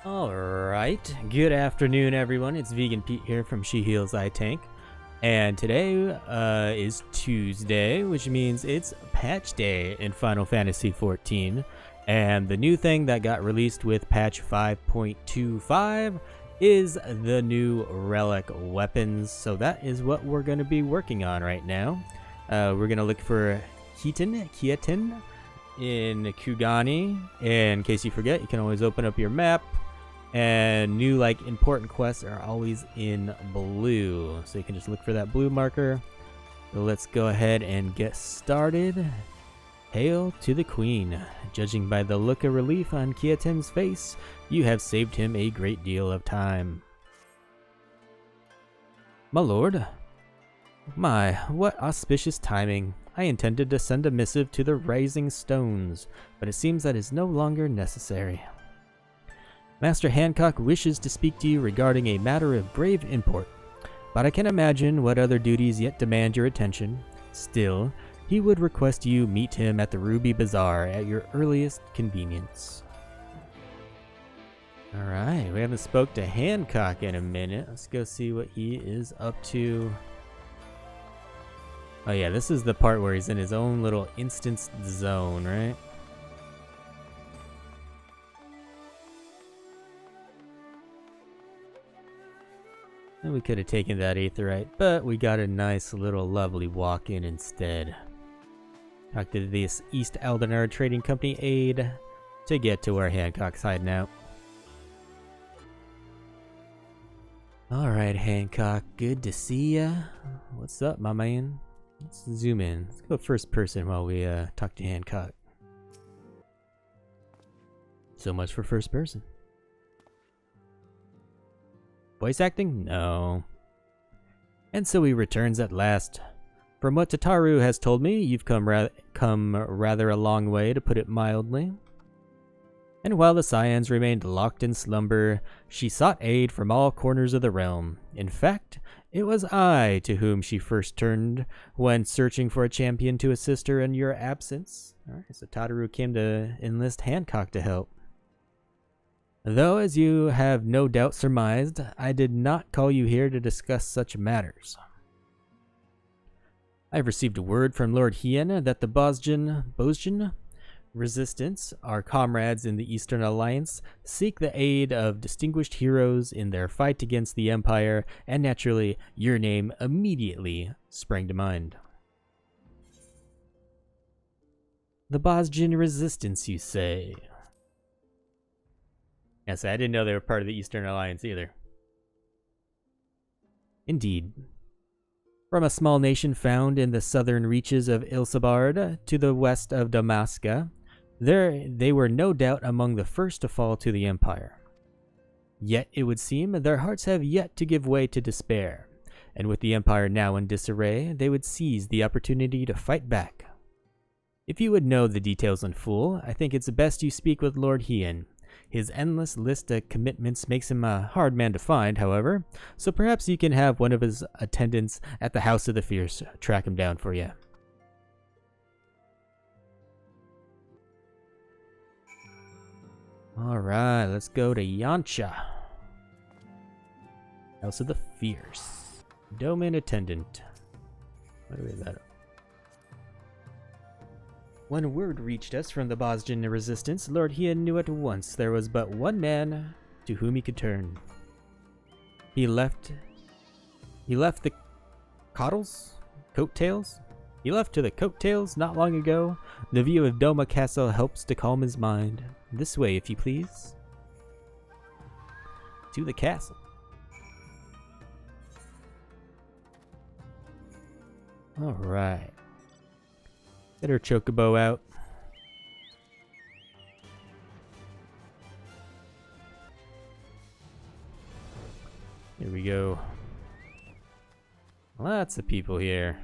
Alright, good afternoon everyone, it's Vegan Pete here from She Heals I Tank. And today is Tuesday, which means it's patch day in Final Fantasy XIV. And the new thing that got released with patch 5.25 is the new relic weapons. So that is what we're going to be working on right now. We're going to look for Kiatin in Kugani. In case you forget, you can always open up your map. And new important quests are always in blue, so you can just look for that blue marker. So let's go ahead and get started. Hail to the Queen. Judging by the look of relief on Kiatin's face, you have saved him a great deal of time. My lord. My, what auspicious timing. I intended to send a missive to the Rising Stones, but it seems that is no longer necessary. Master Hancock wishes to speak to you regarding a matter of grave import, but I can imagine what other duties yet demand your attention. Still, he would request you meet him at the Ruby Bazaar at your earliest convenience. Alright, we haven't spoke to Hancock in a minute. Let's go see what he is up to. Oh yeah, this is the part where he's in his own little instanced zone, right? And we could have taken that aetherite, but we got a nice little lovely walk-in instead. Talk to this East Aldenar Trading Company aide to get to where Hancock's hiding out. Alright, Hancock, good to see ya. What's up, my man? Let's zoom in. Let's go first person while we talk to Hancock. So much for first person. Voice acting? No. And so he returns at last. From what Tataru has told me, you've come rather a long way, to put it mildly. And while the Cyans remained locked in slumber, she sought aid from all corners of the realm. In fact, it was I to whom she first turned when searching for a champion to assist her in your absence. Alright, so Tataru came to enlist Hancock to help. Though, as you have no doubt surmised, I did not call you here to discuss such matters. I have received word from Lord Hien that the Bosjan Resistance, our comrades in the Eastern Alliance, seek the aid of distinguished heroes in their fight against the Empire, and naturally, your name immediately sprang to mind. The Bosjan Resistance, you say? Yes, I didn't know they were part of the Eastern Alliance either. Indeed. From a small nation found in the southern reaches of Ilsabard to the west of Damaska, they were no doubt among the first to fall to the Empire. Yet it would seem their hearts have yet to give way to despair, and with the Empire now in disarray, they would seize the opportunity to fight back. If you would know the details in full, I think it's best you speak with Lord Hien. His endless list of commitments makes him a hard man to find, however, so perhaps you can have one of his attendants at the House of the Fierce track him down for you. Alright, let's go to Yancha. House of the Fierce. Domain Attendant. What is that? When word reached us from the Bosjan Resistance, Lord Hien knew at once there was but one man to whom he could turn. He left the coattails? He left to the coattails not long ago. The view of Doma Castle helps to calm his mind. This way, if you please. To the castle. Alright. Get her chocobo out. Here we go. Lots of people here.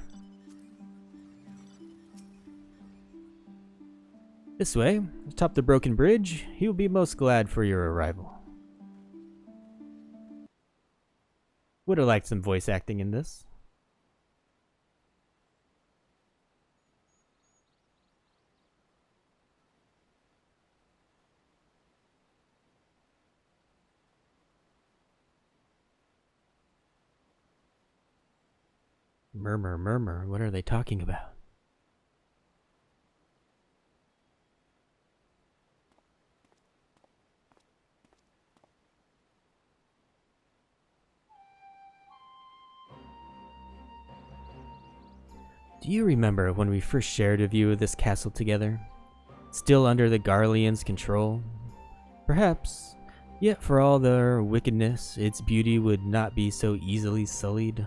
This way, atop the broken bridge, he will be most glad for your arrival. Would have liked some voice acting in this. Murmur, murmur. What are they talking about? Do you remember when we first shared a view of this castle together? Still under the Garlean's control? Perhaps, yet for all their wickedness, its beauty would not be so easily sullied.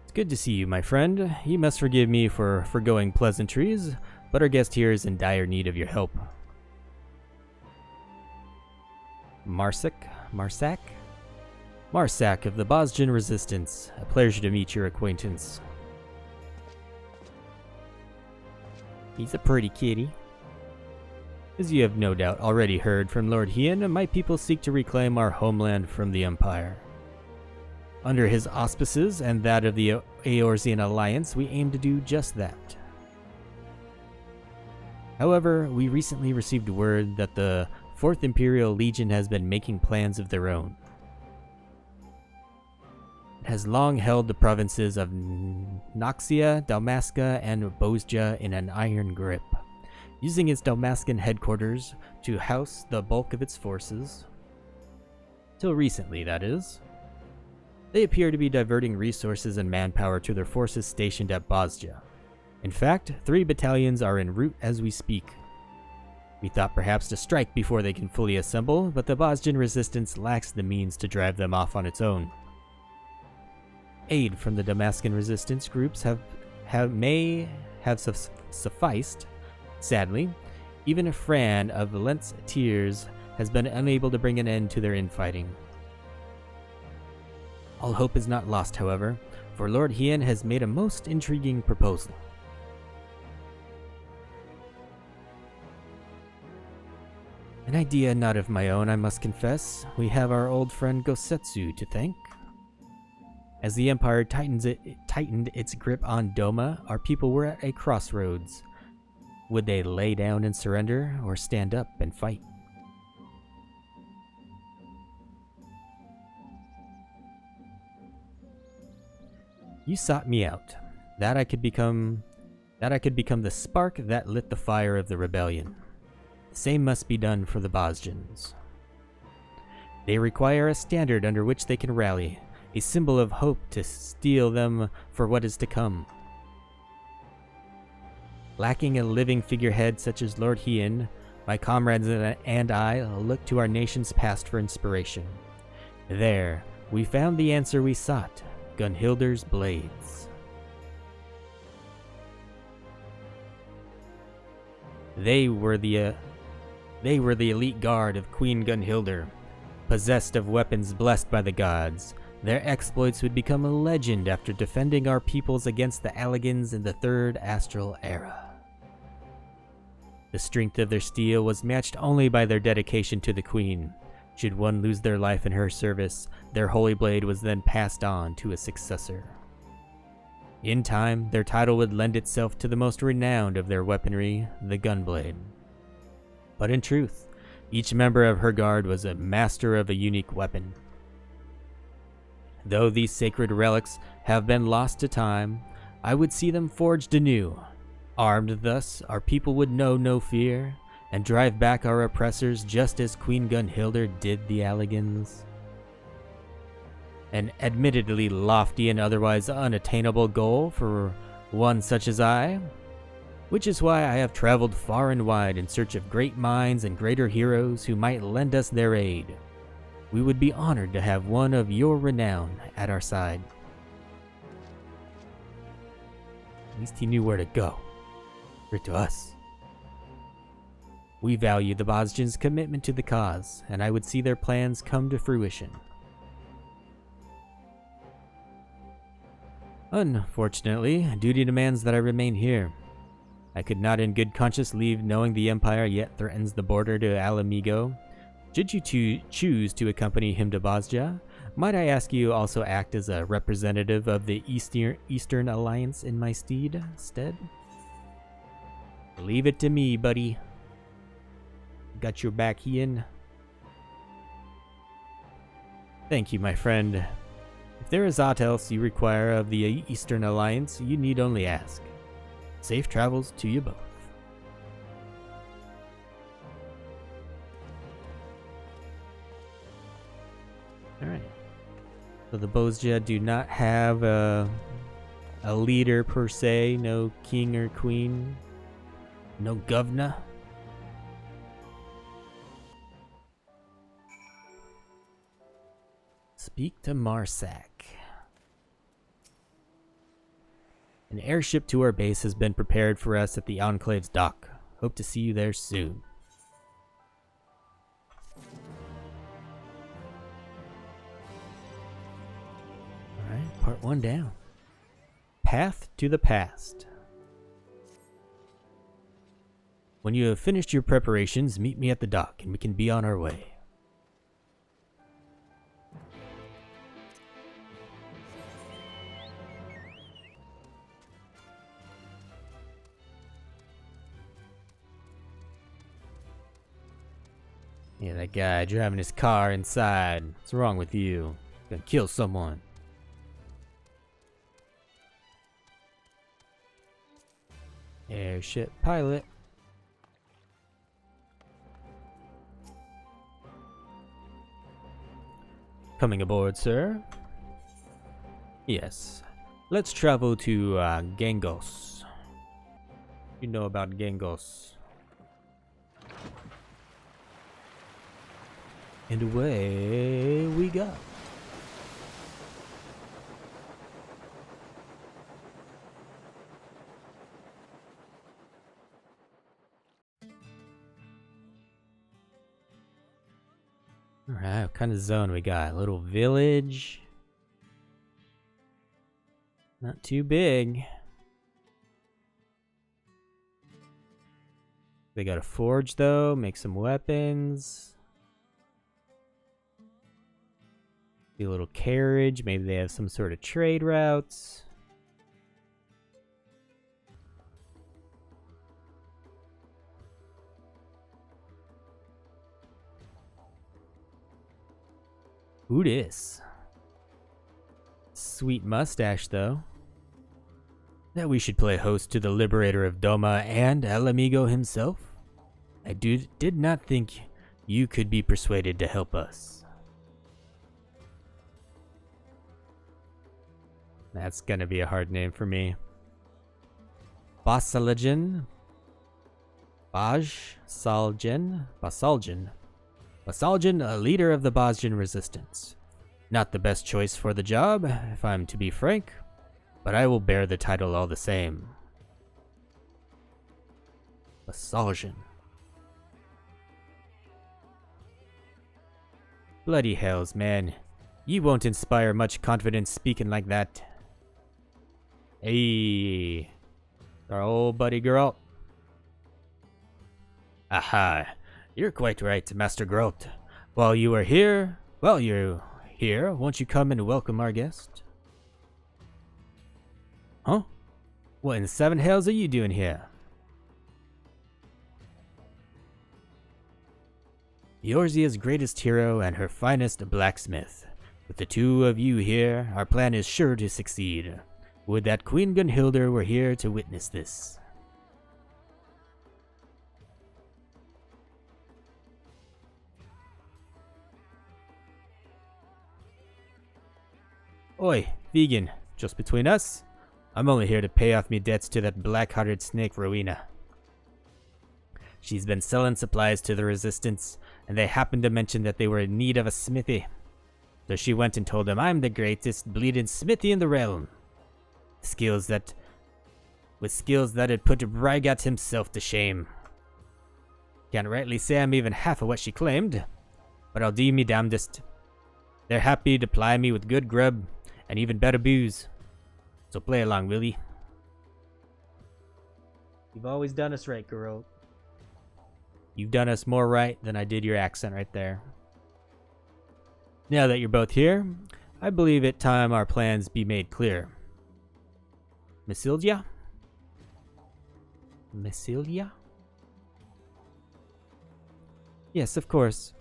It's good to see you, my friend. You must forgive me for forgoing pleasantries, but our guest here is in dire need of your help. Marsak of the Bosjan Resistance. A pleasure to meet your acquaintance. He's a pretty kitty. As you have no doubt already heard from Lord Hien, my people seek to reclaim our homeland from the Empire. Under his auspices and that of the Eorzean Alliance, we aim to do just that. However, we recently received word that the 4th Imperial Legion has been making plans of their own. It has long held the provinces of Noxia, Dalmasca, and Bozja in an iron grip, using its Dalmascan headquarters to house the bulk of its forces. Till recently, that is. They appear to be diverting resources and manpower to their forces stationed at Bozja. In fact, 3 battalions are en route as we speak. We thought perhaps to strike before they can fully assemble, but the Bosjan Resistance lacks the means to drive them off on its own. Aid from the Damascan resistance groups may have sufficed. Sadly, even Fran of Lentz Tears has been unable to bring an end to their infighting. All hope is not lost, however, for Lord Hien has made a most intriguing proposal. An idea not of my own, I must confess. We have our old friend Gosetsu to thank. As the Empire tightened its grip on Doma, our people were at a crossroads. Would they lay down and surrender, or stand up and fight? You sought me out, that I could become the spark that lit the fire of the rebellion. The same must be done for the Bosjans. They require a standard under which they can rally, a symbol of hope to steel them for what is to come. Lacking a living figurehead such as Lord Hien, my comrades and I look to our nation's past for inspiration. There, we found the answer we sought, Gunhilder's blades. They were the elite guard of Queen Gunhilder, possessed of weapons blessed by the gods. Their exploits would become a legend after defending our peoples against the Alligans in the Third Astral Era. The strength of their steel was matched only by their dedication to the Queen. Should one lose their life in her service, their holy blade was then passed on to a successor. In time, their title would lend itself to the most renowned of their weaponry, the Gunblade. But in truth, each member of her guard was a master of a unique weapon. Though these sacred relics have been lost to time, I would see them forged anew. Armed thus, our people would know no fear, and drive back our oppressors just as Queen Gunhilder did the Alligans. An admittedly lofty and otherwise unattainable goal for one such as I, which is why I have traveled far and wide in search of great minds and greater heroes who might lend us their aid. We would be honored to have one of your renown at our side. At least he knew where to go. Or to us. We value the Bosjans' commitment to the cause, and I would see their plans come to fruition. Unfortunately, duty demands that I remain here. I could not in good conscience leave knowing the Empire yet threatens the border to Alamigo. Should you choose to accompany him to Bozja, might I ask you also act as a representative of the Eastern Alliance in my stead? Leave it to me, buddy. Got your back, Ian. Thank you, my friend. If there is aught else you require of the Eastern Alliance, you need only ask. Safe travels to you both. Alright. So the Bozja do not have a leader per se, no king or queen, no governor. Speak to Marsak. An airship to our base has been prepared for us at the Enclave's dock. Hope to see you there soon. Alright, part 1 down. Path to the past. When you have finished your preparations, meet me at the dock and we can be on our way. Yeah, that guy driving his car inside. What's wrong with you? Gonna kill someone. Airship pilot. Coming aboard, sir. Yes. Let's travel to Gangos. You know about Gangos. And away we go. Alright, what kind of zone we got? A little village. Not too big. They got a forge though, make some weapons. See a little carriage, maybe they have some sort of trade routes. Who dis? Sweet mustache though. That we should play host to the liberator of Doma and El Amigo himself? I did not think you could be persuaded to help us. That's gonna be a hard name for me. Basaljan? Basaljan? Basaljan, a leader of the Bosjan resistance. Not the best choice for the job, if I'm to be frank, but I will bear the title all the same. Basaljan. Bloody hells, man. You won't inspire much confidence speaking like that. Hey, our old buddy Geralt. Aha, you're quite right, Master Geralt. While you're here, won't you come and welcome our guest? Huh? What in the seven hells are you doing here? Eorzea's greatest hero and her finest blacksmith. With the two of you here, our plan is sure to succeed. Would that Queen Gunhilda were here to witness this. Oi, vegan, just between us? I'm only here to pay off me debts to that black-hearted snake Rowena. She's been selling supplies to the Resistance, and they happened to mention that they were in need of a smithy. So she went and told them I'm the greatest bleeding smithy in the realm. Skills that'd put Rygat himself to shame. Can't rightly say I'm even half of what she claimed, but I'll do me damnedest. They're happy to ply me with good grub and even better booze. So play along, will ye? You've always done us right, girl. You've done us more right than I did your accent right there. Now that you're both here, I believe it time our plans be made clear. Missildia? Massilia? Yes, of course.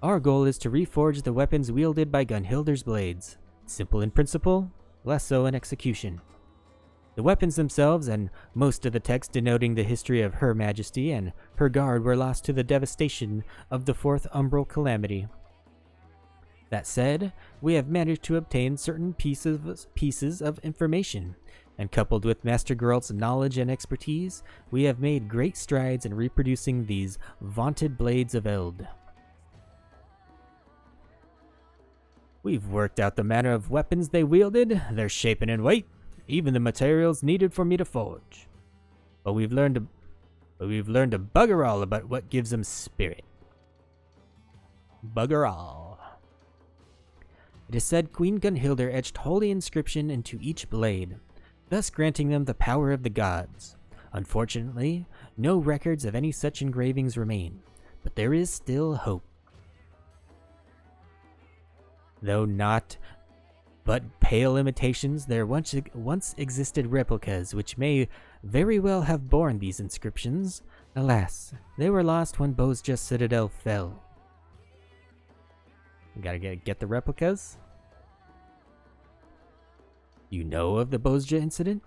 Our goal is to reforge the weapons wielded by Gunhilder's blades. Simple in principle, less so in execution. The weapons themselves and most of the text denoting the history of Her Majesty and her guard were lost to the devastation of the Fourth Umbral Calamity. That said, we have managed to obtain certain pieces of information, and coupled with Master Geralt's knowledge and expertise, we have made great strides in reproducing these vaunted blades of Eld. We've worked out the manner of weapons they wielded, their shape and weight, even the materials needed for me to forge. But we've learned a bugger all about what gives them spirit. Bugger all. It is said Queen Gunhilder etched holy inscription into each blade, thus granting them the power of the gods. Unfortunately, no records of any such engravings remain, but there is still hope. Though not but pale imitations, there once existed replicas which may very well have borne these inscriptions. Alas, they were lost when Bozja Citadel fell. Gotta get the replicas? You know of the Bozja incident?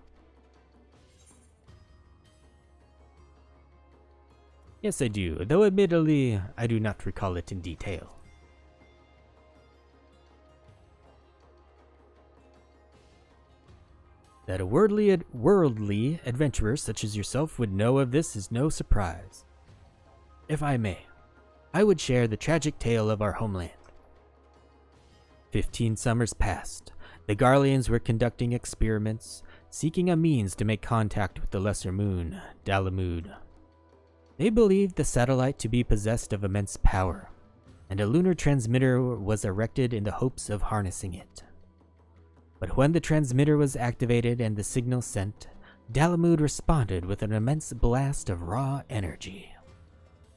Yes, I do, though admittedly, I do not recall it in detail. That a worldly adventurer such as yourself would know of this is no surprise. If I may, I would share the tragic tale of our homeland. 15 summers passed. The Garleans were conducting experiments, seeking a means to make contact with the lesser moon, Dalamud. They believed the satellite to be possessed of immense power, and a lunar transmitter was erected in the hopes of harnessing it. But when the transmitter was activated and the signal sent, Dalamud responded with an immense blast of raw energy.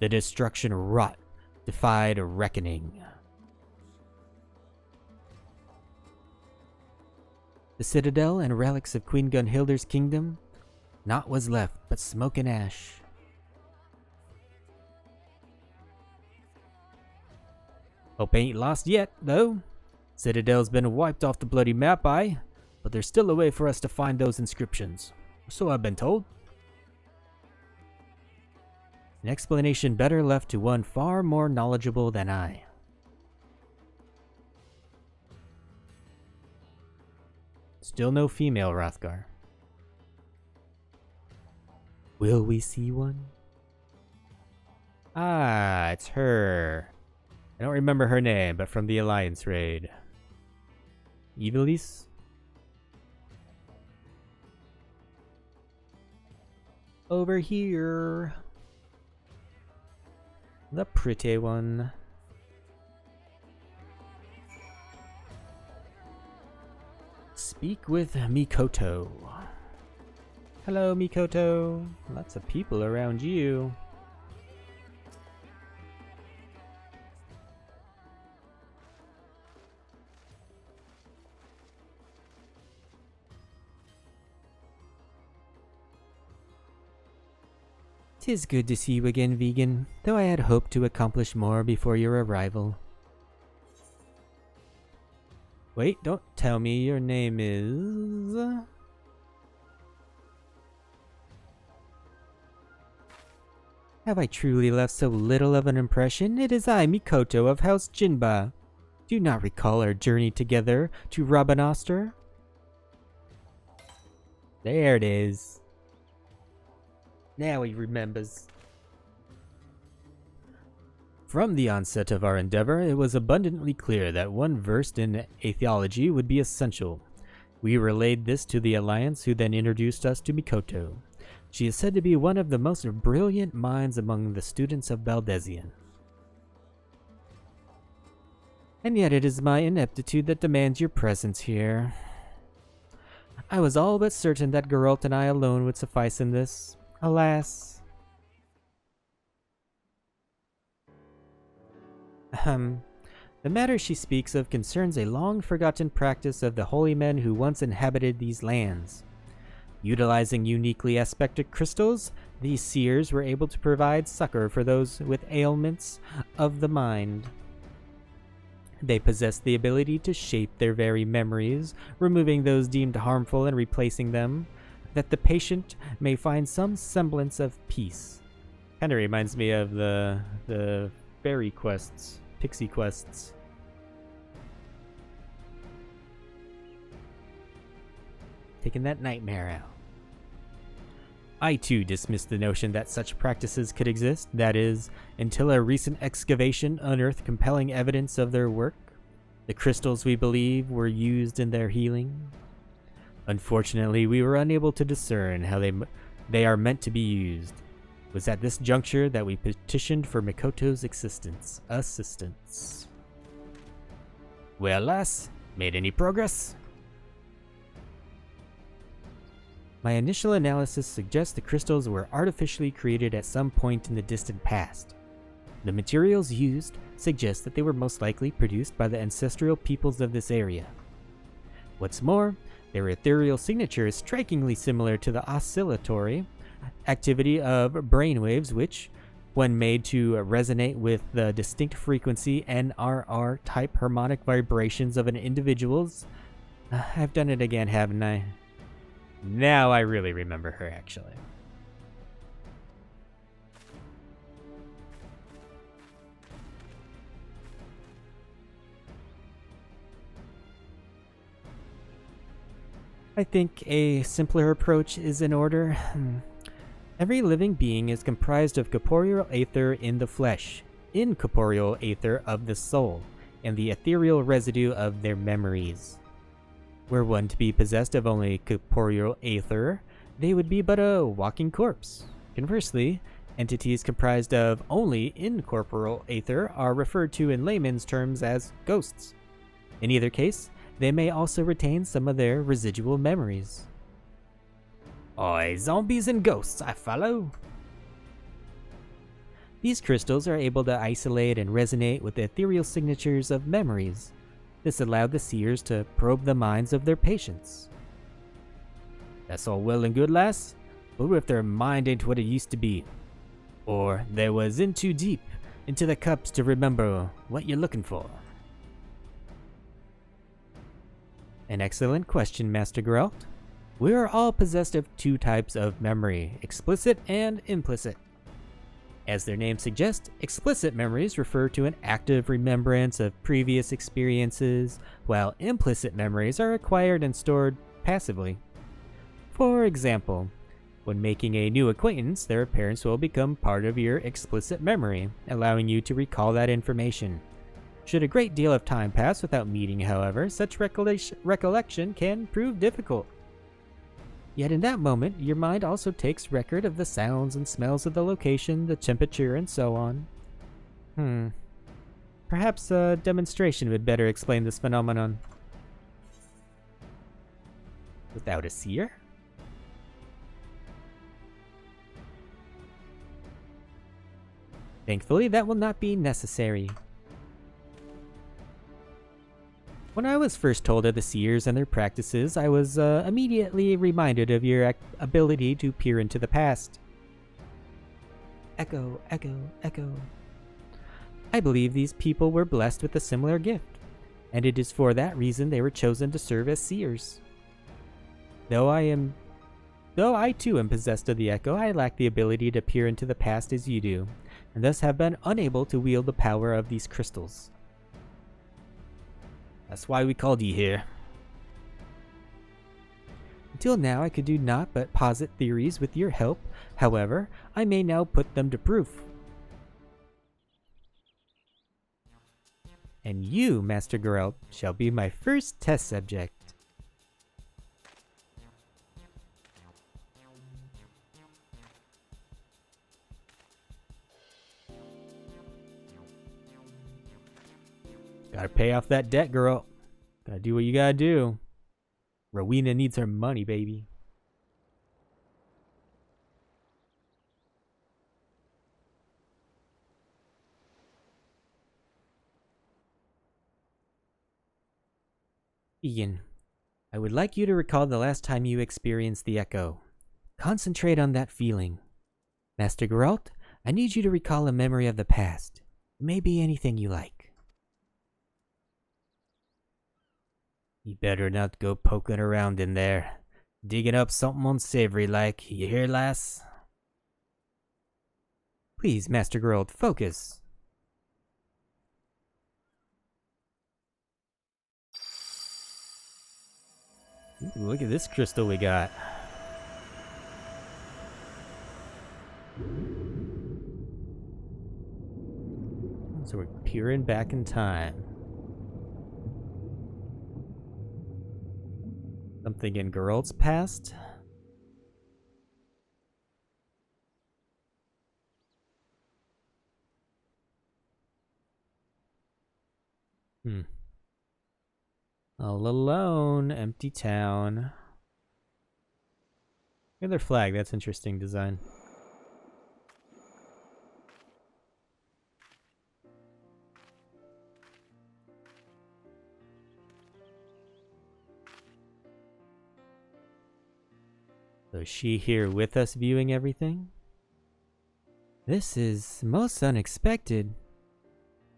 The destruction wrought defied reckoning. The citadel and relics of Queen Gunhilder's kingdom, naught was left but smoke and ash. Hope ain't lost yet, though. Citadel's been wiped off the bloody map, but there's still a way for us to find those inscriptions. So I've been told. An explanation better left to one far more knowledgeable than I. Still no female Hrothgar. Will we see one? Ah, it's her. I don't remember her name, but from the Alliance raid. Evilise? Over here. The pretty one. Speak with Mikoto. Hello, Mikoto. Lots of people around you. "'Tis good to see you again, Vegan, though I had hoped to accomplish more before your arrival." Wait, don't tell me your name is... Have I truly left so little of an impression? It is I, Mikoto of House Jinba. Do you not recall our journey together to Rabanastre? There it is. Now he remembers. From the onset of our endeavor, it was abundantly clear that one versed in atheology would be essential. We relayed this to the Alliance, who then introduced us to Mikoto. She is said to be one of the most brilliant minds among the students of Baldesion. And yet it is my ineptitude that demands your presence here. I was all but certain that Geralt and I alone would suffice in this. Alas. The matter she speaks of concerns a long-forgotten practice of the holy men who once inhabited these lands. Utilizing uniquely aspected crystals, these seers were able to provide succor for those with ailments of the mind. They possessed the ability to shape their very memories, removing those deemed harmful and replacing them, that the patient may find some semblance of peace. Kind of reminds me of the fairy quests, pixie quests. Taking that nightmare out. I too dismissed the notion that such practices could exist, that is, until a recent excavation unearthed compelling evidence of their work. The crystals we believe were used in their healing. Unfortunately, we were unable to discern how they are meant to be used. It was at this juncture that we petitioned for Mikoto's assistance. Well, lass, made any progress? My initial analysis suggests the crystals were artificially created at some point in the distant past. The materials used suggest that they were most likely produced by the ancestral peoples of this area. What's more, their ethereal signature is strikingly similar to the oscillatory activity of brainwaves, which, when made to resonate with the distinct frequency NRR type harmonic vibrations of an individual's. I've done it again, haven't I? Now I really remember her, actually. I think a simpler approach is in order. Every living being is comprised of corporeal aether in the flesh, incorporeal aether of the soul, and the ethereal residue of their memories. Were one to be possessed of only corporeal aether, they would be but a walking corpse. Conversely, entities comprised of only incorporeal aether are referred to in layman's terms as ghosts. In either case, they may also retain some of their residual memories. Oi, zombies and ghosts, I follow. These crystals are able to isolate and resonate with the ethereal signatures of memories. This allowed the seers to probe the minds of their patients. That's all well and good, lass, but what if their mind ain't what it used to be? Or they was in too deep into the cups to remember what you're looking for? An excellent question, Master Geralt. We are all possessed of two types of memory, explicit and implicit. As their name suggests, explicit memories refer to an active remembrance of previous experiences, while implicit memories are acquired and stored passively. For example, when making a new acquaintance, their appearance will become part of your explicit memory, allowing you to recall that information. Should a great deal of time pass without meeting, however, such recollection can prove difficult. Yet in that moment, your mind also takes record of the sounds and smells of the location, the temperature, and so on. Perhaps a demonstration would better explain this phenomenon. Without a seer? Thankfully, that will not be necessary. When I was first told of the seers and their practices, I was immediately reminded of your ability to peer into the past. Echo, echo, echo. I believe these people were blessed with a similar gift, and it is for that reason they were chosen to serve as seers. Though I too am possessed of the echo, I lack the ability to peer into the past as you do, and thus have been unable to wield the power of these crystals. That's why we called you here. Until now, I could do naught but posit theories with your help. However, I may now put them to proof. And you, Master Geralt, shall be my first test subject. Gotta pay off that debt, girl. Gotta do what you gotta do. Rowena needs her money, baby. Ian, I would like you to recall the last time you experienced the echo. Concentrate on that feeling. Master Geralt, I need you to recall a memory of the past. It may be anything you like. You better not go poking around in there. Digging up something unsavory like, you hear, lass? Please, Master Geralt, focus. Ooh, look at this crystal we got. So we're peering back in time. Something in Geralt's past? All alone, empty town. Look at their flag, that's interesting design. So is she here with us viewing everything? This is most unexpected.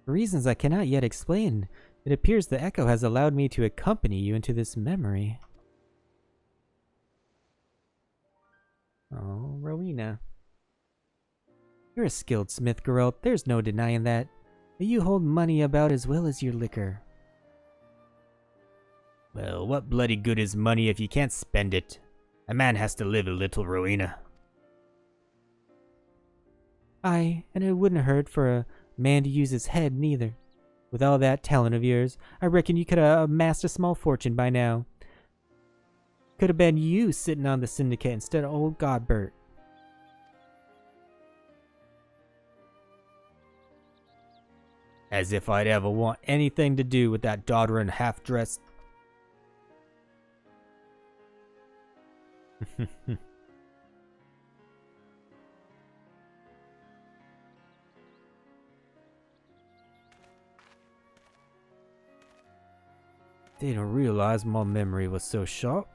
For reasons I cannot yet explain, it appears the echo has allowed me to accompany you into this memory. Oh, Rowena. You're a skilled smith, Geralt, there's no denying that. But you hold money about as well as your liquor. Well, what bloody good is money if you can't spend it? A man has to live a little, Rowena. Aye, and it wouldn't hurt for a man to use his head, neither. With all that talent of yours, I reckon you could have amassed a small fortune by now. Could have been you sitting on the syndicate instead of old Godbert. As if I'd ever want anything to do with that doddering half-dressed... Didn't realize my memory was so sharp.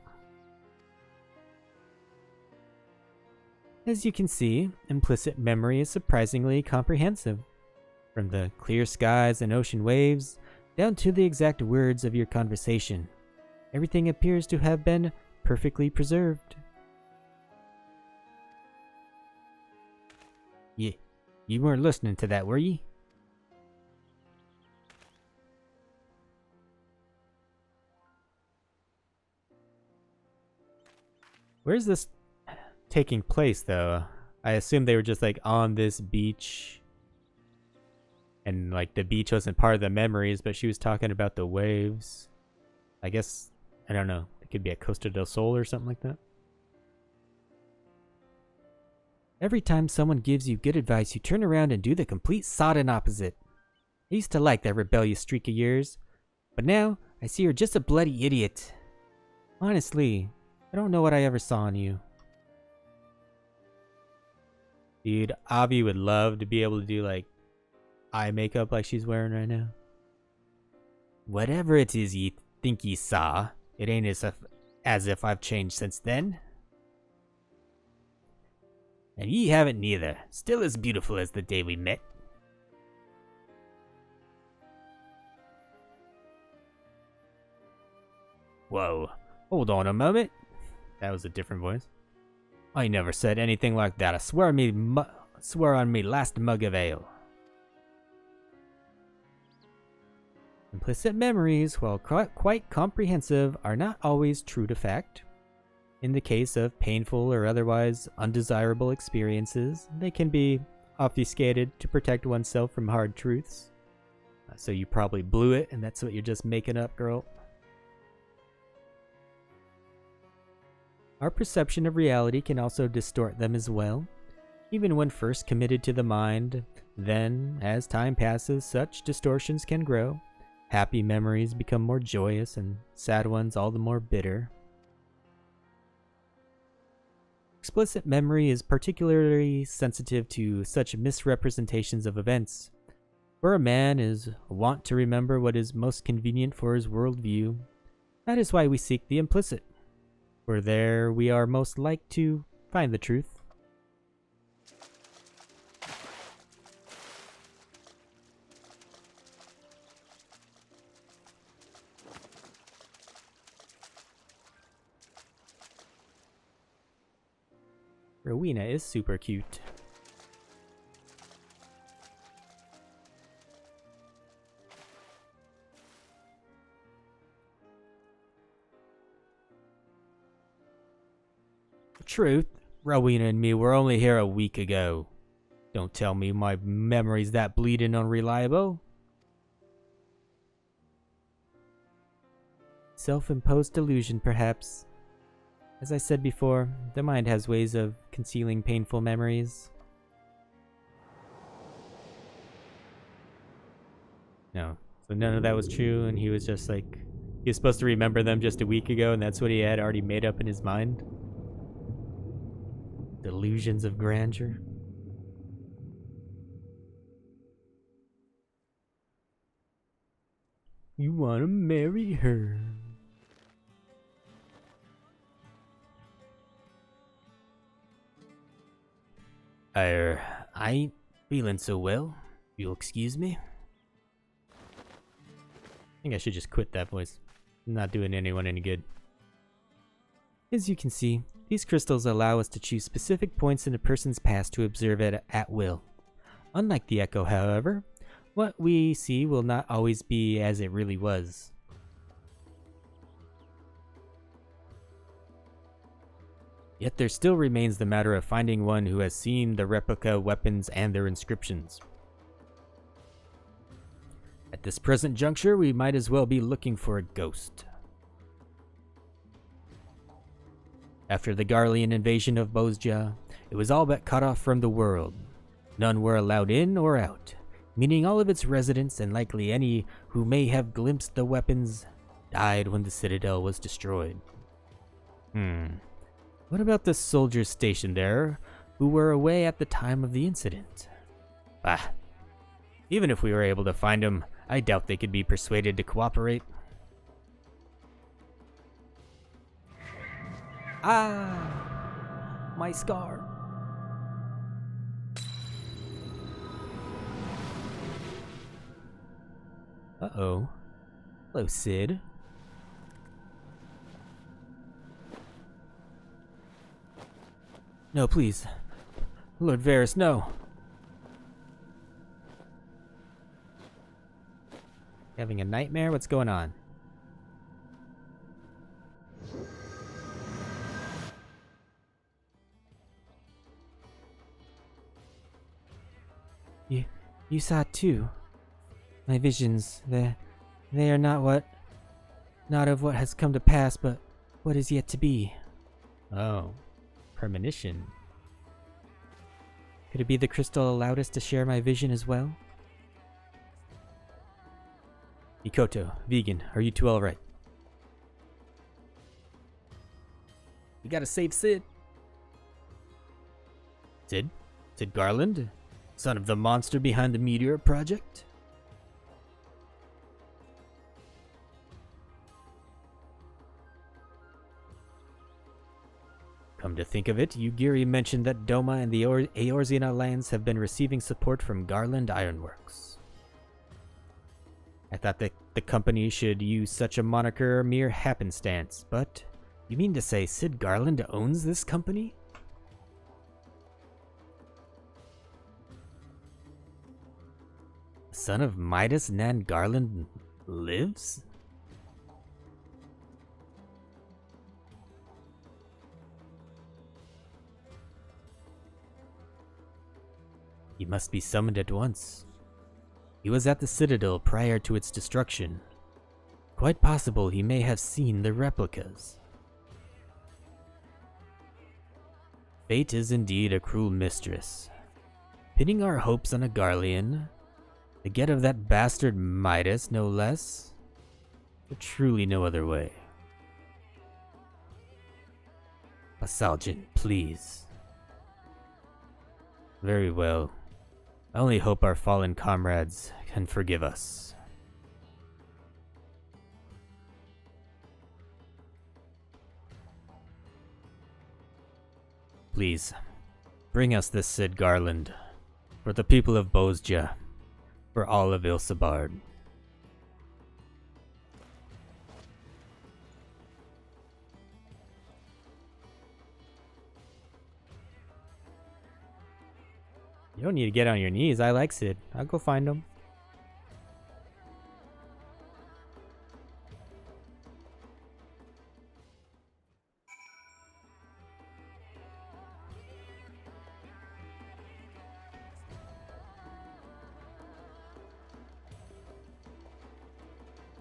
As you can see, implicit memory is surprisingly comprehensive. From the clear skies and ocean waves, down to the exact words of your conversation. Everything appears to have been perfectly preserved. You weren't listening to that, were you? Where's this taking place, though? I assume they were just, like, on this beach. And, like, the beach wasn't part of the memories, but she was talking about the waves. I guess, I don't know. It could be at Costa del Sol or something like that. Every time someone gives you good advice, you turn around and do the complete sodden opposite. I used to like that rebellious streak of yours. But now, I see you're just a bloody idiot. Honestly, I don't know what I ever saw in you. Dude, Avi would love to be able to do, like, eye makeup like she's wearing right now. Whatever it is ye think ye saw, it ain't as if I've changed since then. And ye haven't neither. Still as beautiful as the day we met. Whoa, hold on a moment. That was a different voice. I never said anything like that. I swear on me last mug of ale. Implicit memories, while quite comprehensive, are not always true to fact. In the case of painful or otherwise undesirable experiences, they can be obfuscated to protect oneself from hard truths. So you probably blew it, and that's what you're just making up, girl. Our perception of reality can also distort them as well. Even when first committed to the mind, then, as time passes, such distortions can grow. Happy memories become more joyous, and sad ones all the more bitter. Explicit memory is particularly sensitive to such misrepresentations of events, where a man is wont to remember what is most convenient for his worldview. That is why we seek the implicit, for there we are most like to find the truth. Rowena is super cute. Truth, Rowena and me were only here a week ago. Don't tell me my memory's that bleeding unreliable. Self-imposed delusion, perhaps. As I said before, the mind has ways of concealing painful memories. No, so none of that was true, and he was just like, he was supposed to remember them just a week ago, and that's what he had already made up in his mind. Delusions of grandeur. You wanna marry her? I ain't feeling so well. You'll excuse me? I think I should just quit that voice. Not doing anyone any good. As you can see, these crystals allow us to choose specific points in a person's past to observe it at will. Unlike the echo, however, what we see will not always be as it really was. Yet there still remains the matter of finding one who has seen the replica weapons and their inscriptions. At this present juncture, we might as well be looking for a ghost. After the Garlean invasion of Bozja, it was all but cut off from the world. None were allowed in or out, meaning all of its residents and likely any who may have glimpsed the weapons died when the Citadel was destroyed. What about the soldiers stationed there who were away at the time of the incident? Bah. Even if we were able to find them, I doubt they could be persuaded to cooperate. Ah! My scar. Uh-oh. Hello, Sid. No, please. Lord Varys, no. Having a nightmare? What's going on? You saw it too. My visions, they are not of what has come to pass, but what is yet to be. Oh. Premonition. Could it be the crystal allowed us to share my vision as well? Ikoto, vegan, are you two alright? We gotta save Sid. Sid? Sid Garland? Son of the monster behind the Meteor Project? Come to think of it, Yugiri mentioned that Doma and the Eorzean Alliance have been receiving support from Garland Ironworks. I thought that the company should use such a moniker mere happenstance, but you mean to say Sid Garland owns this company? The son of Midas Nan Garland lives? He must be summoned at once. He was at the Citadel prior to its destruction. Quite possible he may have seen the replicas. Fate is indeed a cruel mistress. Pinning our hopes on a Garlean, the get of that bastard Midas, no less, but truly no other way. Basaljan, please. Very well. I only hope our fallen comrades can forgive us. Please, bring us this Sid Garland. For the people of Bozja. For all of Ilsabard. You don't need to get on your knees. I like Sid. I'll go find him.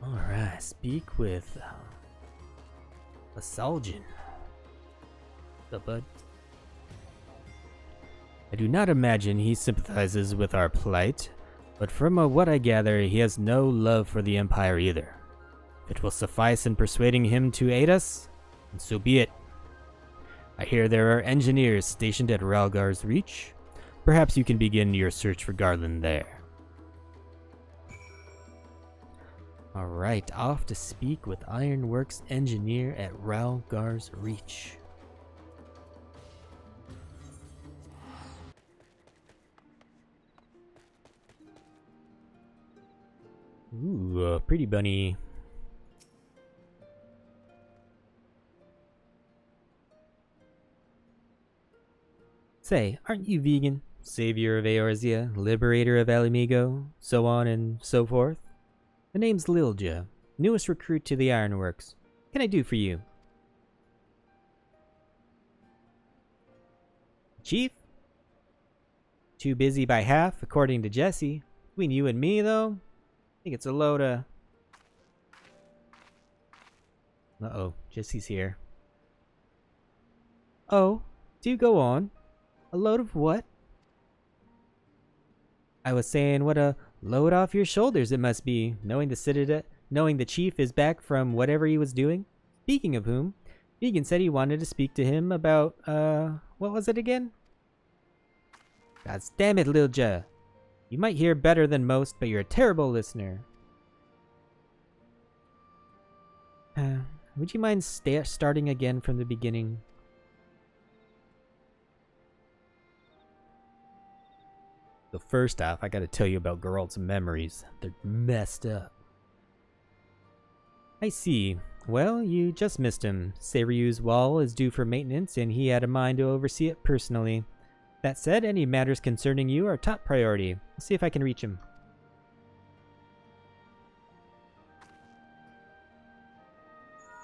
Alright, speak with Asaljan. What's up, bud? I do not imagine he sympathizes with our plight, but from what I gather, he has no love for the Empire either. If it will suffice in persuading him to aid us, then so be it. I hear there are engineers stationed at Ralgar's Reach. Perhaps you can begin your search for Garland there. Alright, off to speak with Ironworks Engineer at Ralgar's Reach. Ooh, pretty bunny. Say, aren't you vegan? Savior of Eorzea, liberator of Alamigo, so on and so forth? The name's Lilja, newest recruit to the Ironworks. What can I do for you? Chief? Too busy by half, according to Jesse. Between you and me, though, I think it's a load of... Uh-oh, Jesse's here. Oh, do go on. A load of what? I was saying what a load off your shoulders it must be, knowing the chief is back from whatever he was doing. Speaking of whom, Vegan said he wanted to speak to him about, what was it again? God damn it, Lilja. You might hear better than most, but you're a terrible listener. Would you mind starting again from the beginning? So first off, I gotta tell you about Geralt's memories. They're messed up. I see. Well, you just missed him. Seiryu's wall is due for maintenance, and he had a mind to oversee it personally. That said, any matters concerning you are top priority. I'll see if I can reach him.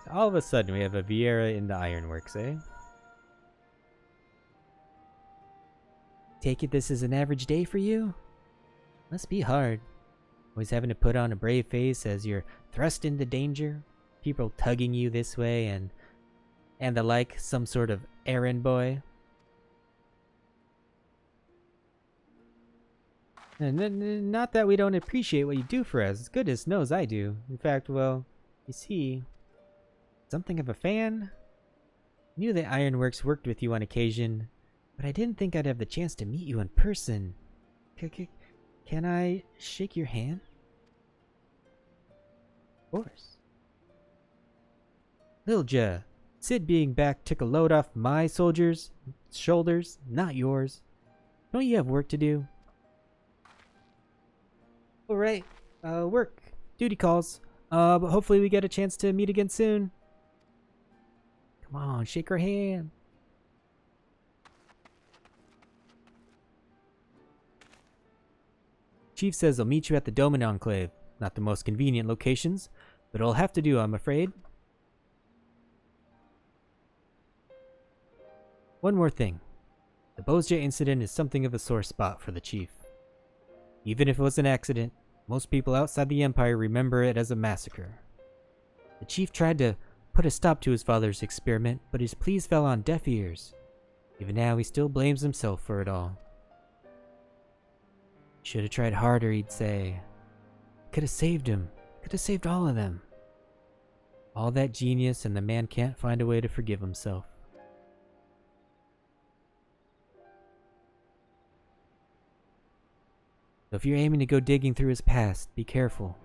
So all of a sudden, we have a Vieira in the Ironworks, eh? Take it this is an average day for you? Must be hard. Always having to put on a brave face as you're thrust into danger. People tugging you this way and the like, some sort of errand boy. And not that we don't appreciate what you do for us. As goodness knows I do. In fact, well, you see, something of a fan. Knew that Ironworks worked with you on occasion, but I didn't think I'd have the chance to meet you in person. Can I shake your hand? Of course. Lilja, Sid being back took a load off my soldiers' shoulders, not yours. Don't you have work to do? Alright, work. Duty calls. But hopefully we get a chance to meet again soon. Come on, shake her hand. Chief says he'll meet you at the Doman Enclave. Not the most convenient locations, but it'll have to do, I'm afraid. One more thing. The Bozja incident is something of a sore spot for the Chief. Even if it was an accident, most people outside the Empire remember it as a massacre. The Chief tried to put a stop to his father's experiment, but his pleas fell on deaf ears. Even now, he still blames himself for it all. Should have tried harder, he'd say. Could have saved him. Could have saved all of them. All that genius, and the man can't find a way to forgive himself. So if you're aiming to go digging through his past, be careful.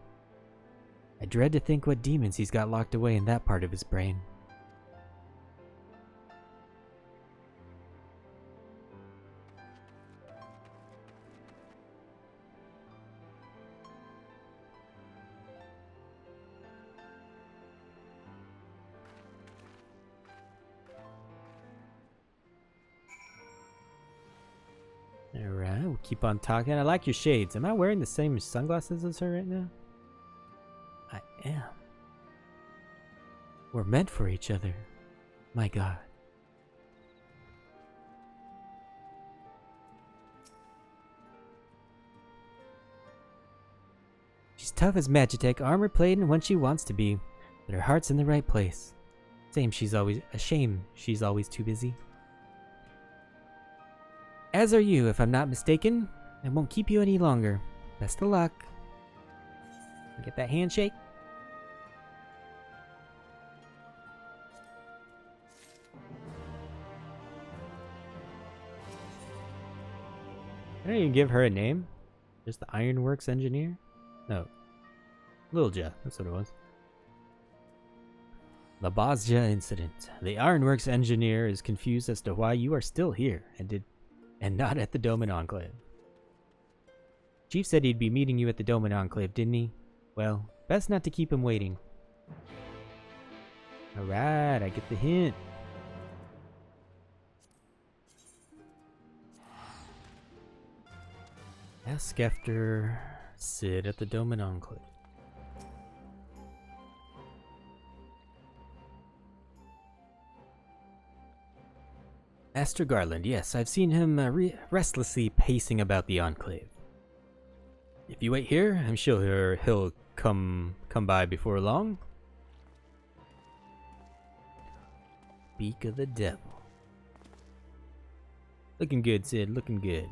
I dread to think what demons he's got locked away in that part of his brain. Alright, we'll keep on talking. I like your shades. Am I wearing the same sunglasses as her right now? I am. We're meant for each other. My god. She's tough as Magitek, armor-plated when she wants to be, but her heart's in the right place. A shame she's always too busy. As are you, if I'm not mistaken. I won't keep you any longer. Best of luck. Get that handshake. I don't even give her a name. Just the Ironworks Engineer? No. Lilja, that's what it was. The Bozja incident. The Ironworks Engineer is confused as to why you are still here and not at the Doman Enclave. Chief said he'd be meeting you at the Doman Enclave, didn't he? Well, best not to keep him waiting. Alright, I get the hint. Ask after Sid at the Doman Enclave. Master Garland, yes, I've seen him restlessly pacing about the Enclave. If you wait here, I'm sure he'll come by before long. Beak of the Devil. Looking good, Sid, looking good.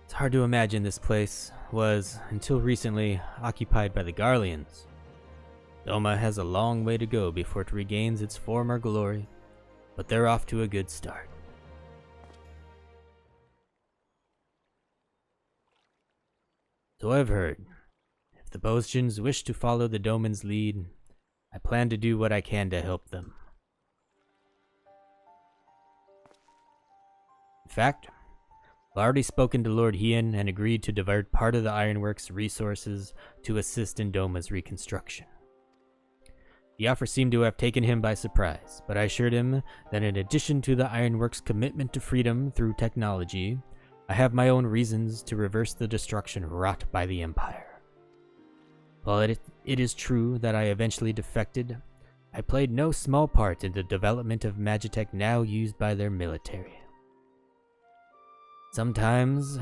It's hard to imagine this place was, until recently, occupied by the Garleans. Doma has a long way to go before it regains its former glory, but they're off to a good start. So I've heard. If the Bozjans wish to follow the Doman's lead, I plan to do what I can to help them. In fact, I've already spoken to Lord Hien and agreed to divert part of the Ironworks resources to assist in Doma's reconstruction. The offer seemed to have taken him by surprise, but I assured him that in addition to the Ironworks' commitment to freedom through technology, I have my own reasons to reverse the destruction wrought by the Empire. While it is true that I eventually defected, I played no small part in the development of Magitek now used by their military. Sometimes,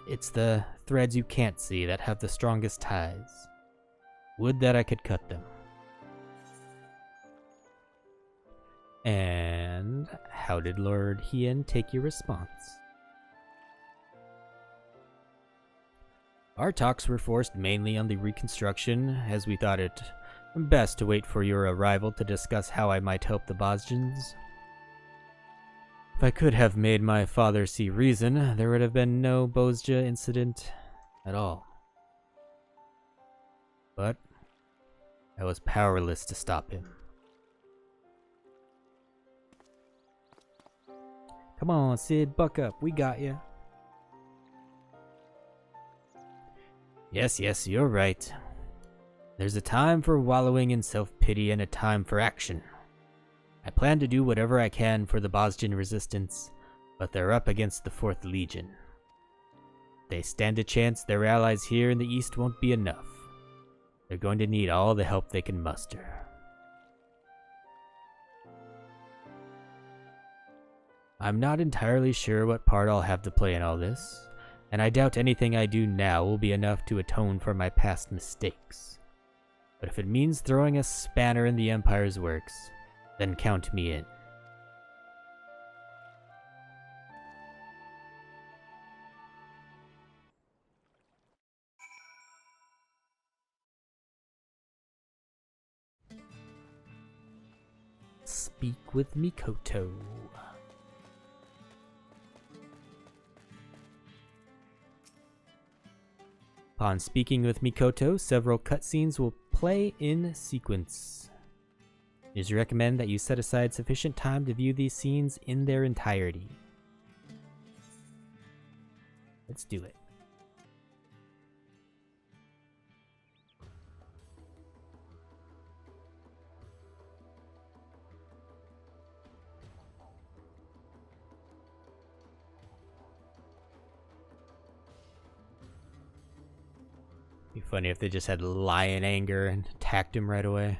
it's the threads you can't see that have the strongest ties. Would that I could cut them. And how did Lord Hien take your response? Our talks were forced mainly on the reconstruction, as we thought it best to wait for your arrival to discuss how I might help the Bozjans. If I could have made my father see reason, there would have been no Bozja incident at all. But I was powerless to stop him. Come on, Sid, buck up. We got you. Yes, you're right. There's a time for wallowing in self-pity and a time for action. I plan to do whatever I can for the Bozjan resistance, but they're up against the 4th Legion. They stand a chance their allies here in the east won't be enough. They're going to need all the help they can muster. I'm not entirely sure what part I'll have to play in all this, and I doubt anything I do now will be enough to atone for my past mistakes. But if it means throwing a spanner in the Empire's works, then count me in. Speak with Mikoto. Upon speaking with Mikoto, several cutscenes will play in sequence. It is recommended that you set aside sufficient time to view these scenes in their entirety. Let's do it. Be funny if they just had lion anger and attacked him right away.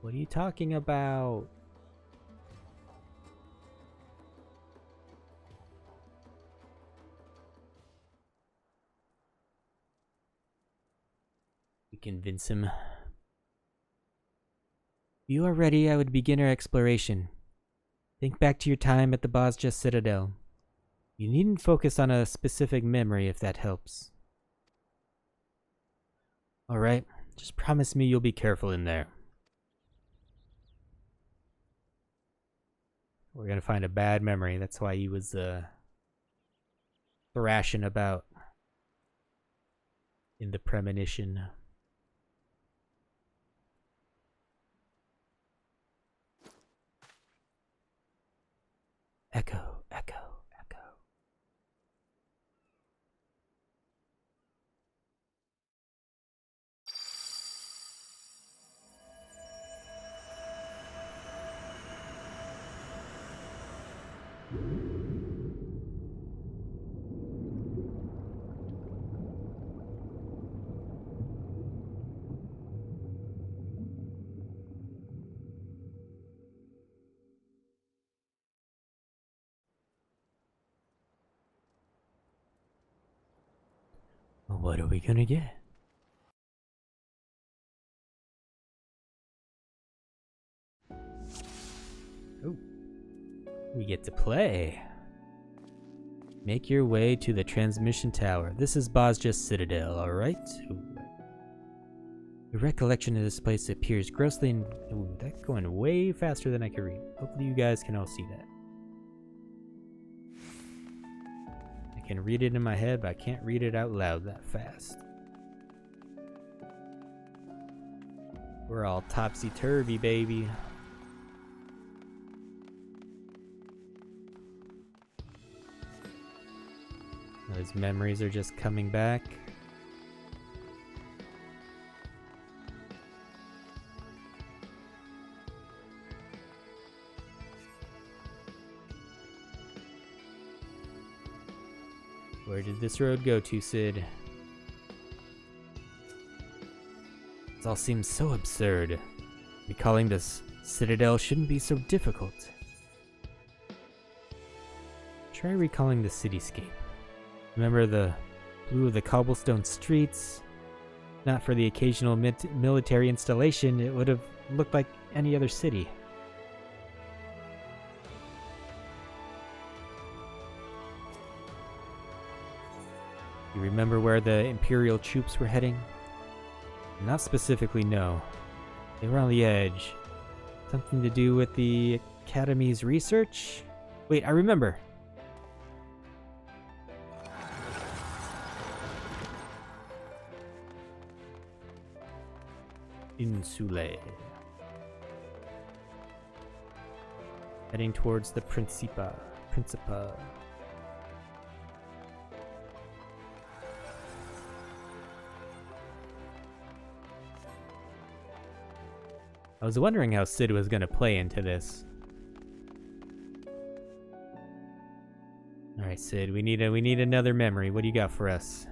What are you talking about? We convince him. If you are ready, I would begin our exploration. Think back to your time at the Bozja Citadel. You needn't focus on a specific memory if that helps. Alright, just promise me you'll be careful in there. We're gonna find a bad memory. That's why he was thrashing about in the premonition. Echo, echo, echo. Well, what are we gonna get? Oh, we get to play. Make your way to the transmission tower. This is Bozja Citadel, alright? The recollection of this place appears grossly ooh, that's going way faster than I can read. Hopefully you guys can all see that. I can read it in my head, but I can't read it out loud that fast. We're all topsy-turvy, baby. Those memories are just coming back. Where did this road go to, Sid? This all seems so absurd. Recalling this citadel shouldn't be so difficult. Try recalling the cityscape. Remember the blue of the cobblestone streets? Not for the occasional military installation, it would have looked like any other city. You remember where the Imperial troops were heading? Not specifically, no. They were on the edge. Something to do with the Academy's research? Wait, I remember. Insulae. Heading towards the Principa. I was wondering how Sid was gonna play into this. Alright, Sid, we need another memory. What do you got for us?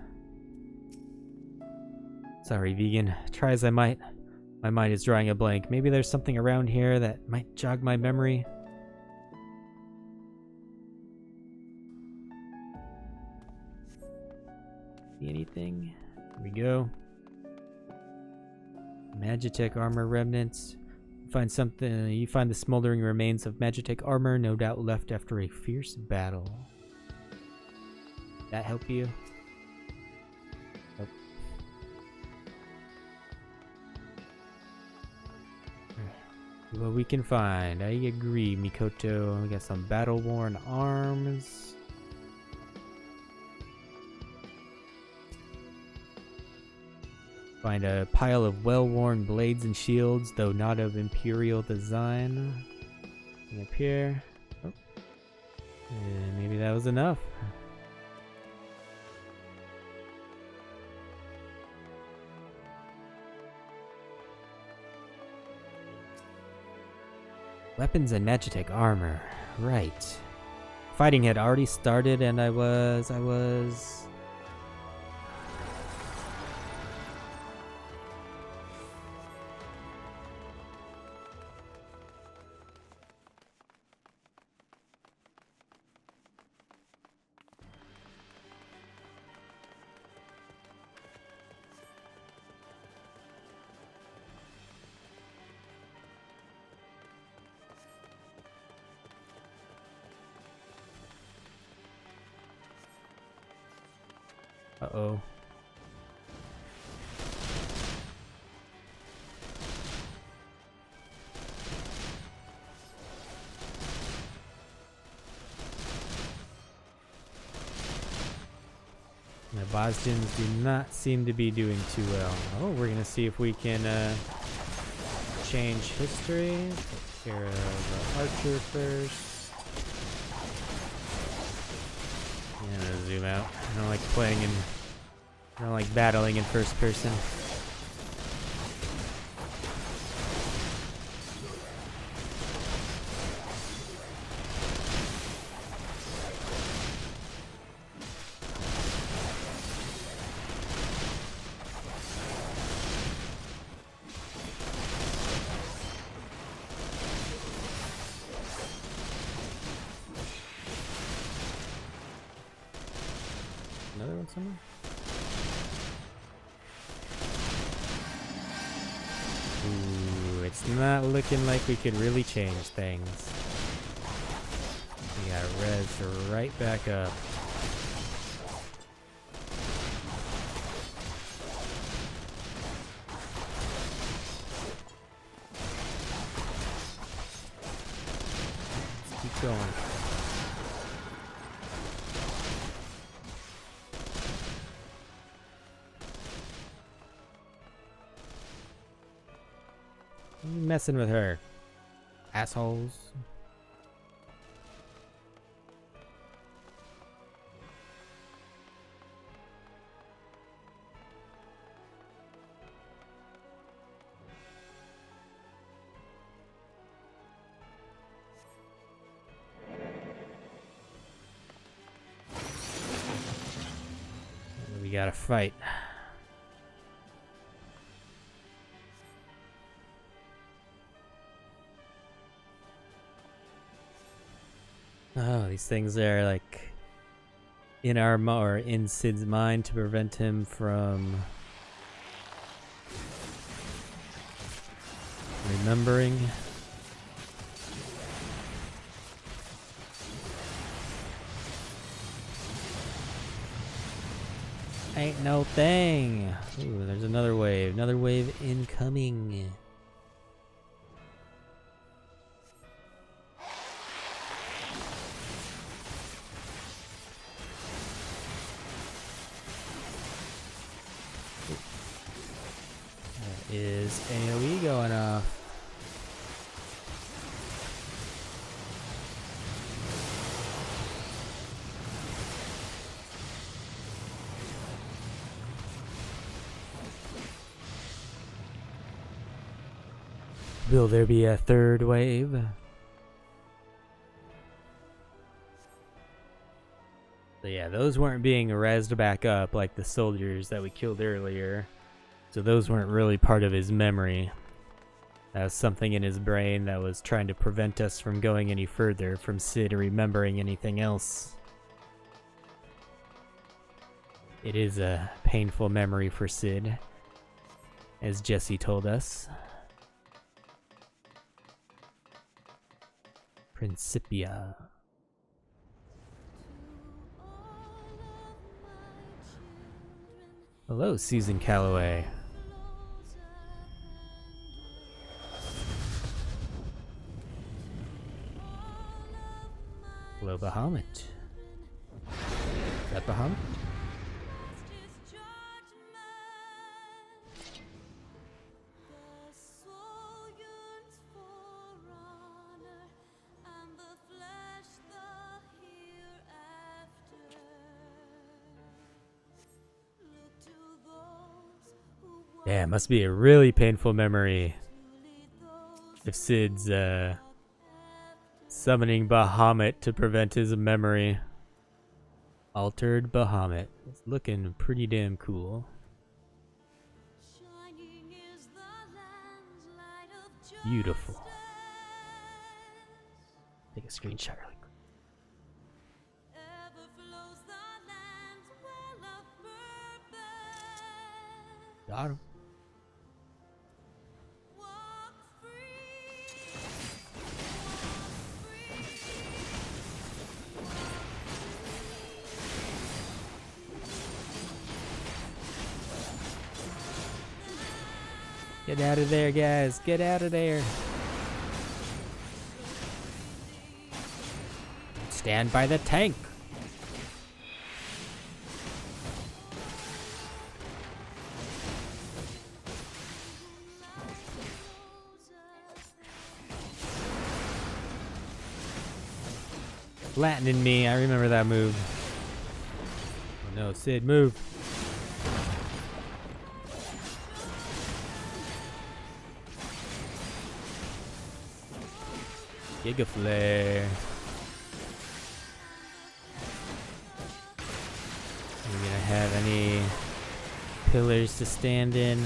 Sorry, vegan. Try as I might. My mind is drawing a blank. Maybe there's something around here that might jog my memory. See anything? Here we go. Magitek armor remnants. Find something. You find the smoldering remains of Magitek armor, no doubt left after a fierce battle. That help you? Nope. See what we can find. I agree, Mikoto. We got some battle-worn arms. Find a pile of well-worn blades and shields, though not of Imperial design. Up here. Oh. Maybe that was enough. Weapons and Magitek armor. Right. Fighting had already started and I was... Uh-oh. The Bosgens do not seem to be doing too well. Oh, we're gonna see if we can change history. Take care of Archer first. I'm gonna zoom out. I don't like playing in... I don't like battling in first person. Another one somewhere? Ooh, it's not looking like we could really change things. We got res right back up. Let's keep going. You messing with her, assholes. We gotta fight. Oh, these things are like in or in Sid's mind to prevent him from remembering. Ain't no thing. Ooh, there's another wave. Another wave incoming. Is AoE going off? Will there be a third wave? So yeah, those weren't being rezzed back up like the soldiers that we killed earlier. So those weren't really part of his memory. That was something in his brain that was trying to prevent us from going any further, from Sid remembering anything else. It is a painful memory for Sid, as Jesse told us. Principia. Hello, Susan Calloway. Hello, Bahamut. Is that Bahamut? Yeah, it must be a really painful memory if Sid's Summoning Bahamut to prevent his memory. Altered Bahamut. It's looking pretty damn cool. Beautiful. Take a screenshot really quick. Got him. Get out of there, guys. Get out of there. Stand by the tank. Flattening me. I remember that move. Oh no, Sid, move. Giga Flare. Are we gonna have any pillars to stand in?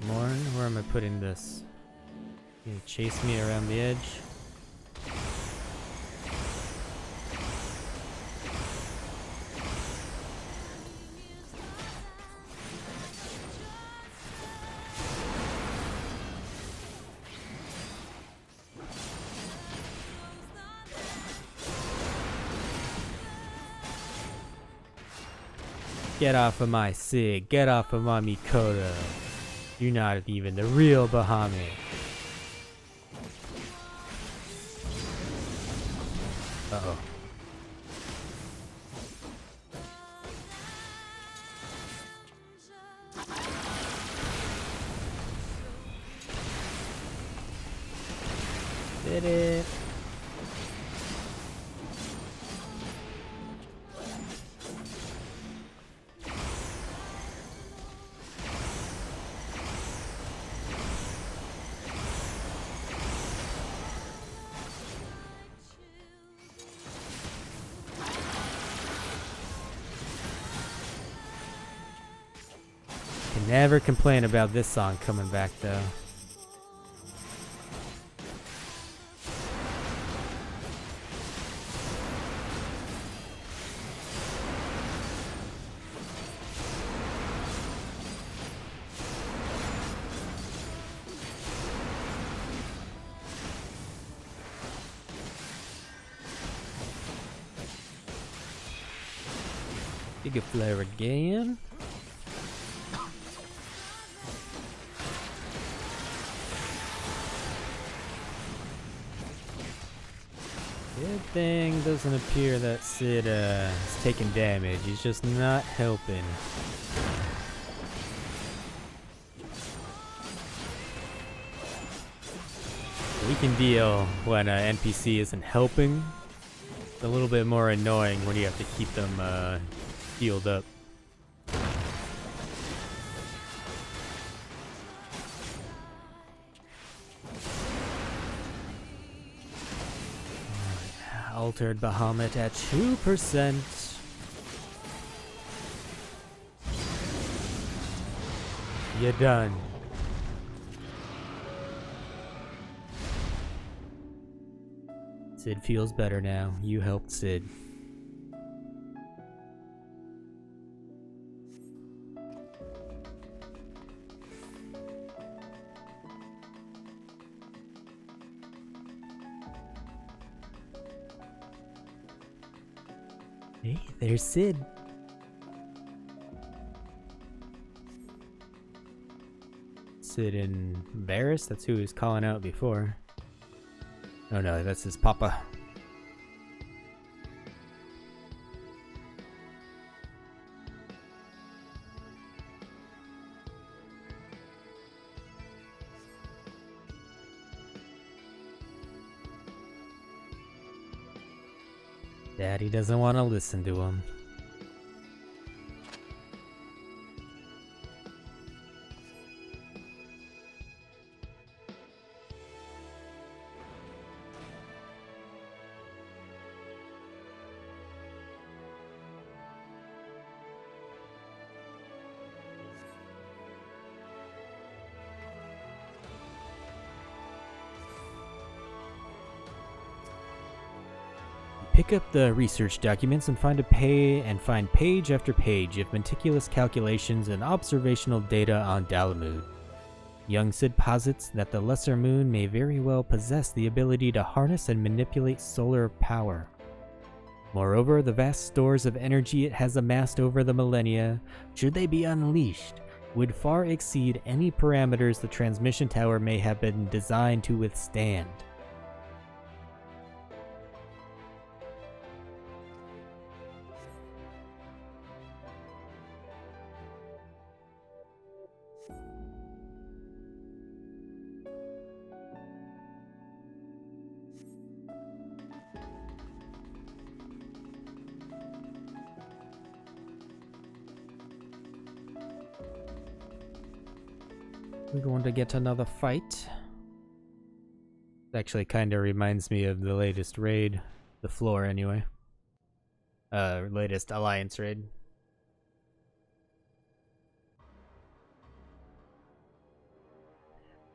Morn, where am I putting this? You gonna chase me around the edge? Get off of my Sig, get off of my Mikoto. You're not even the real Bahamut. Uh-oh. Did it. Can never complain about this song coming back though. Giga Flare again. Good thing doesn't appear that Sid is taking damage. He's just not helping. We can deal when an NPC isn't helping. It's a little bit more annoying when you have to keep them healed up. Altered Bahamut at 2%. You're done. Sid feels better now. You helped Sid. Hey, there's Sid. Sid and Varus, that's who he was calling out before. Oh no, that's his papa. Daddy doesn't want to listen to him. Pick up the research documents and find page after page of meticulous calculations and observational data on Dalamud. Young Sid posits that the lesser moon may very well possess the ability to harness and manipulate solar power. Moreover, the vast stores of energy it has amassed over the millennia, should they be unleashed, would far exceed any parameters the transmission tower may have been designed to withstand. We're going to get another fight. It actually kind of reminds me of the latest raid. The floor, anyway. Latest Alliance raid.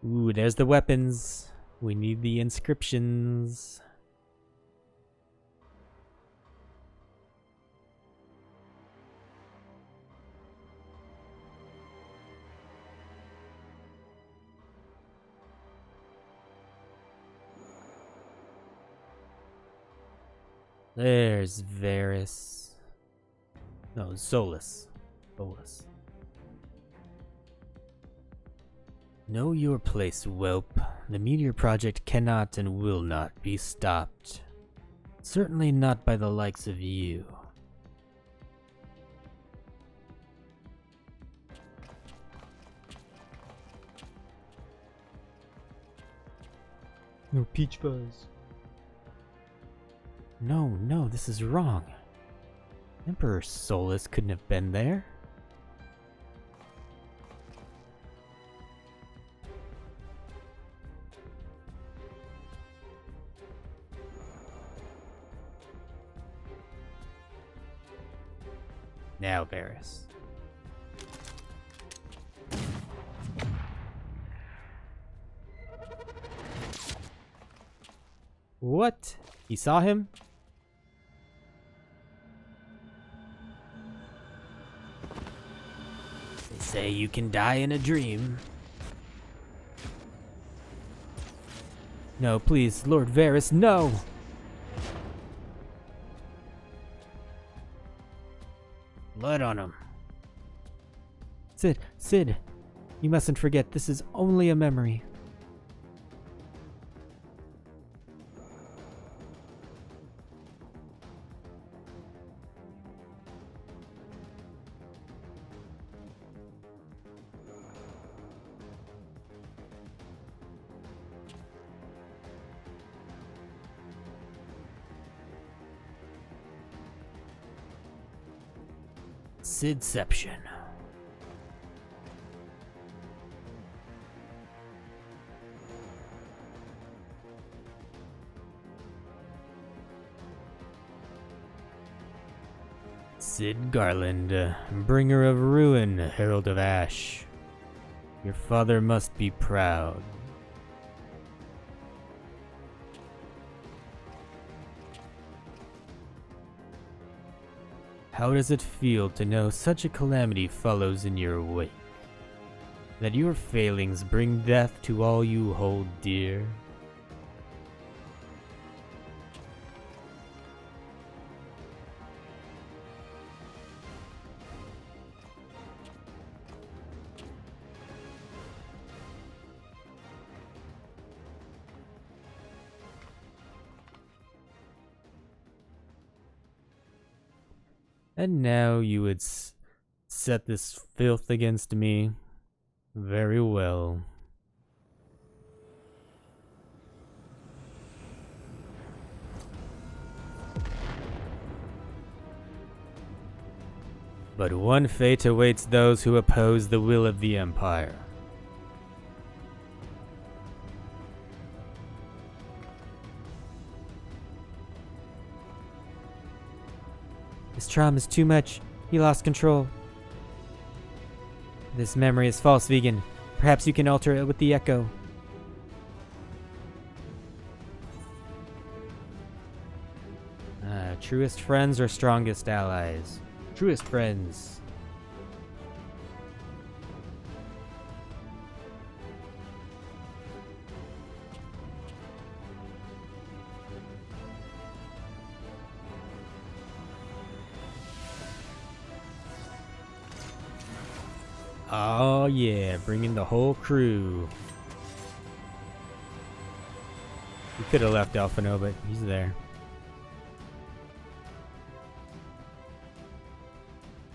Ooh, there's the weapons. We need the inscriptions. There's Varus. No, Solus. Solus. Know your place, whelp. The Meteor Project cannot and will not be stopped. Certainly not by the likes of you. No peach fuzz. No, this is wrong. Emperor Solus couldn't have been there. Now, Varus. What? He saw him? They say you can die in a dream. No, please, Lord Varus, no! Blood on him. Sid, you mustn't forget this is only a memory. Sidception. Sid Garland, bringer of ruin, herald of ash. Your father must be proud. How does it feel to know such a calamity follows in your wake? That your failings bring death to all you hold dear? And now you would set this filth against me. Very well. But one fate awaits those who oppose the will of the Empire. His trauma is too much. He lost control. This memory is false, Vegan. Perhaps you can alter it with the echo. Truest friends or strongest allies? Truest friends. Oh yeah, bringing the whole crew. We could have left Alphino, but he's there.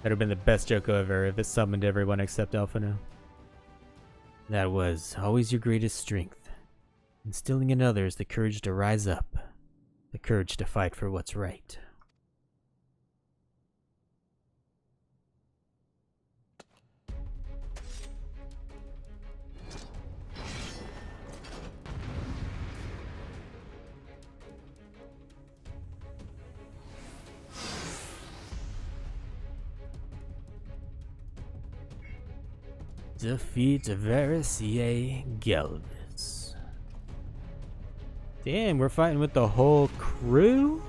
That'd have been the best joke ever if it summoned everyone except Alphino. That was always your greatest strength. Instilling in others the courage to rise up. The courage to fight for what's right. Defeat Verisier Gelvis. Damn, we're fighting with the whole crew?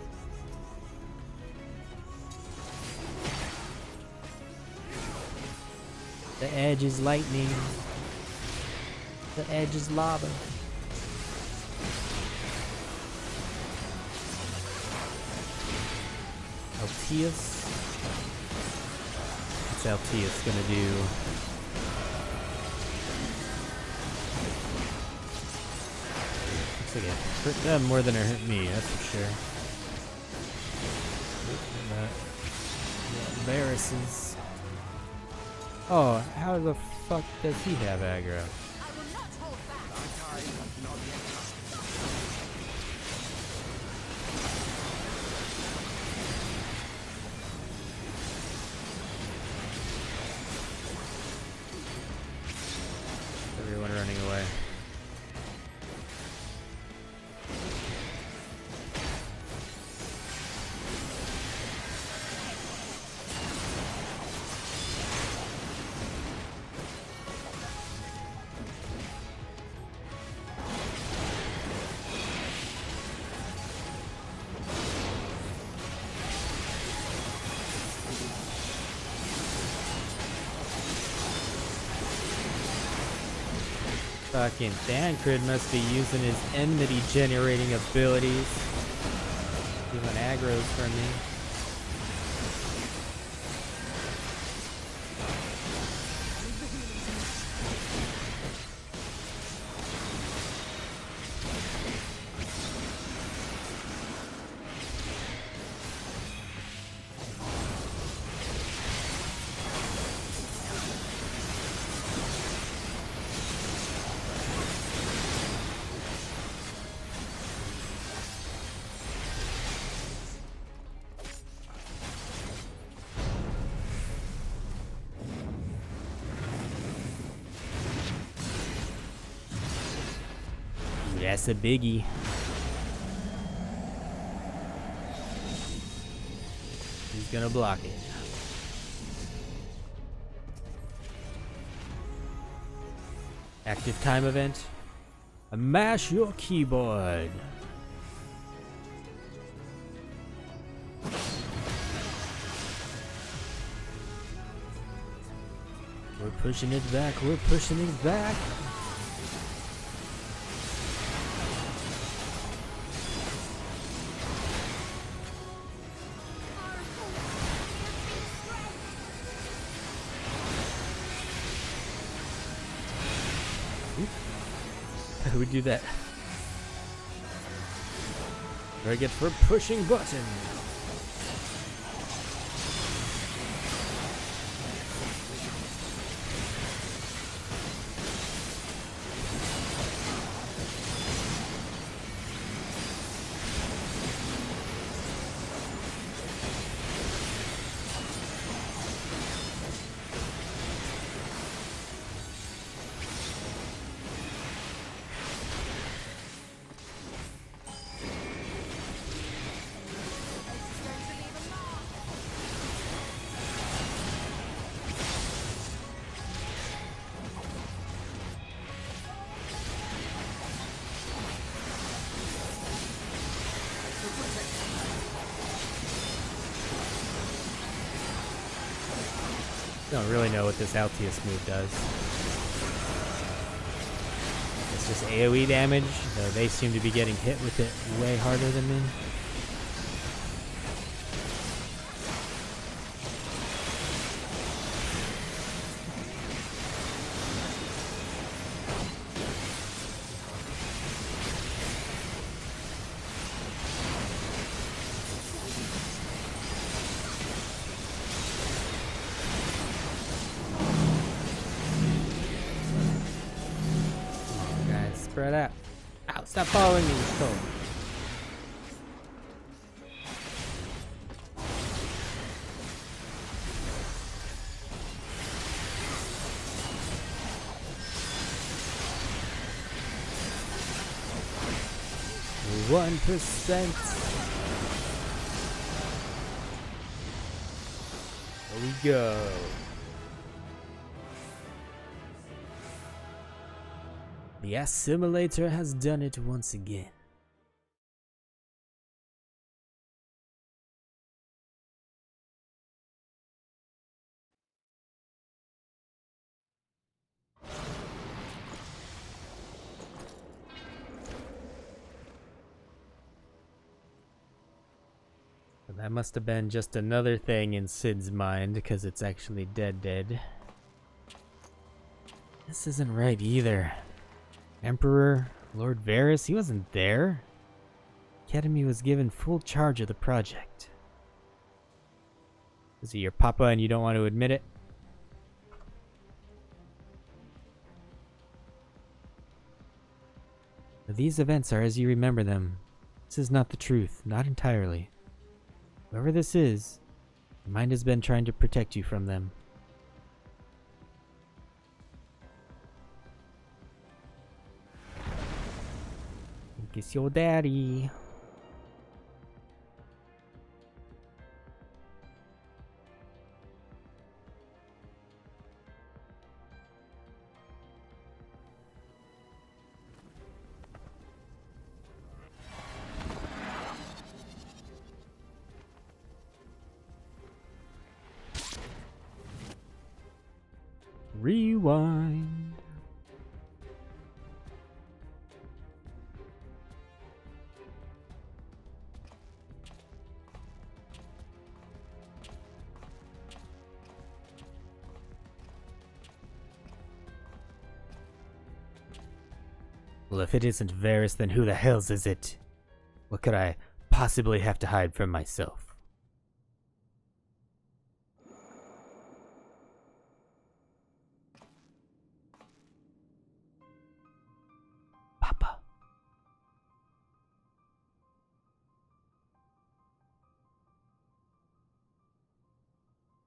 The edge is lightning. The edge is lava. Altius. What's Altius gonna do? Looks like it hurt them more than it hurt me, that's for sure. Viruses. Oh, how the fuck does he have aggro? Everyone running away. Fucking Thancred must be using his enmity generating abilities. Doing aggro's for me. That's a biggie. He's gonna block it. Active time event. Mash your keyboard. We're pushing it back. We're pushing it back. How do we do that? Very good for pushing button. Don't really know what this Altius move does. It's just AoE damage, though they seem to be getting hit with it way harder than me. Spread out. Ow, stop following me, Skull. %. Here we go. The assimilator has done it once again. But that must have been just another thing in Sid's mind, because it's actually dead. This isn't right either. Emperor, Lord Varys, he wasn't there. Academy was given full charge of the project. Is he your papa and you don't want to admit it? These events are as you remember them. This is not the truth, not entirely. Whoever this is, your mind has been trying to protect you from them. It's your daddy. Rewind. Well, if it isn't Varys, then who the hell's is it? What could I possibly have to hide from myself? Papa.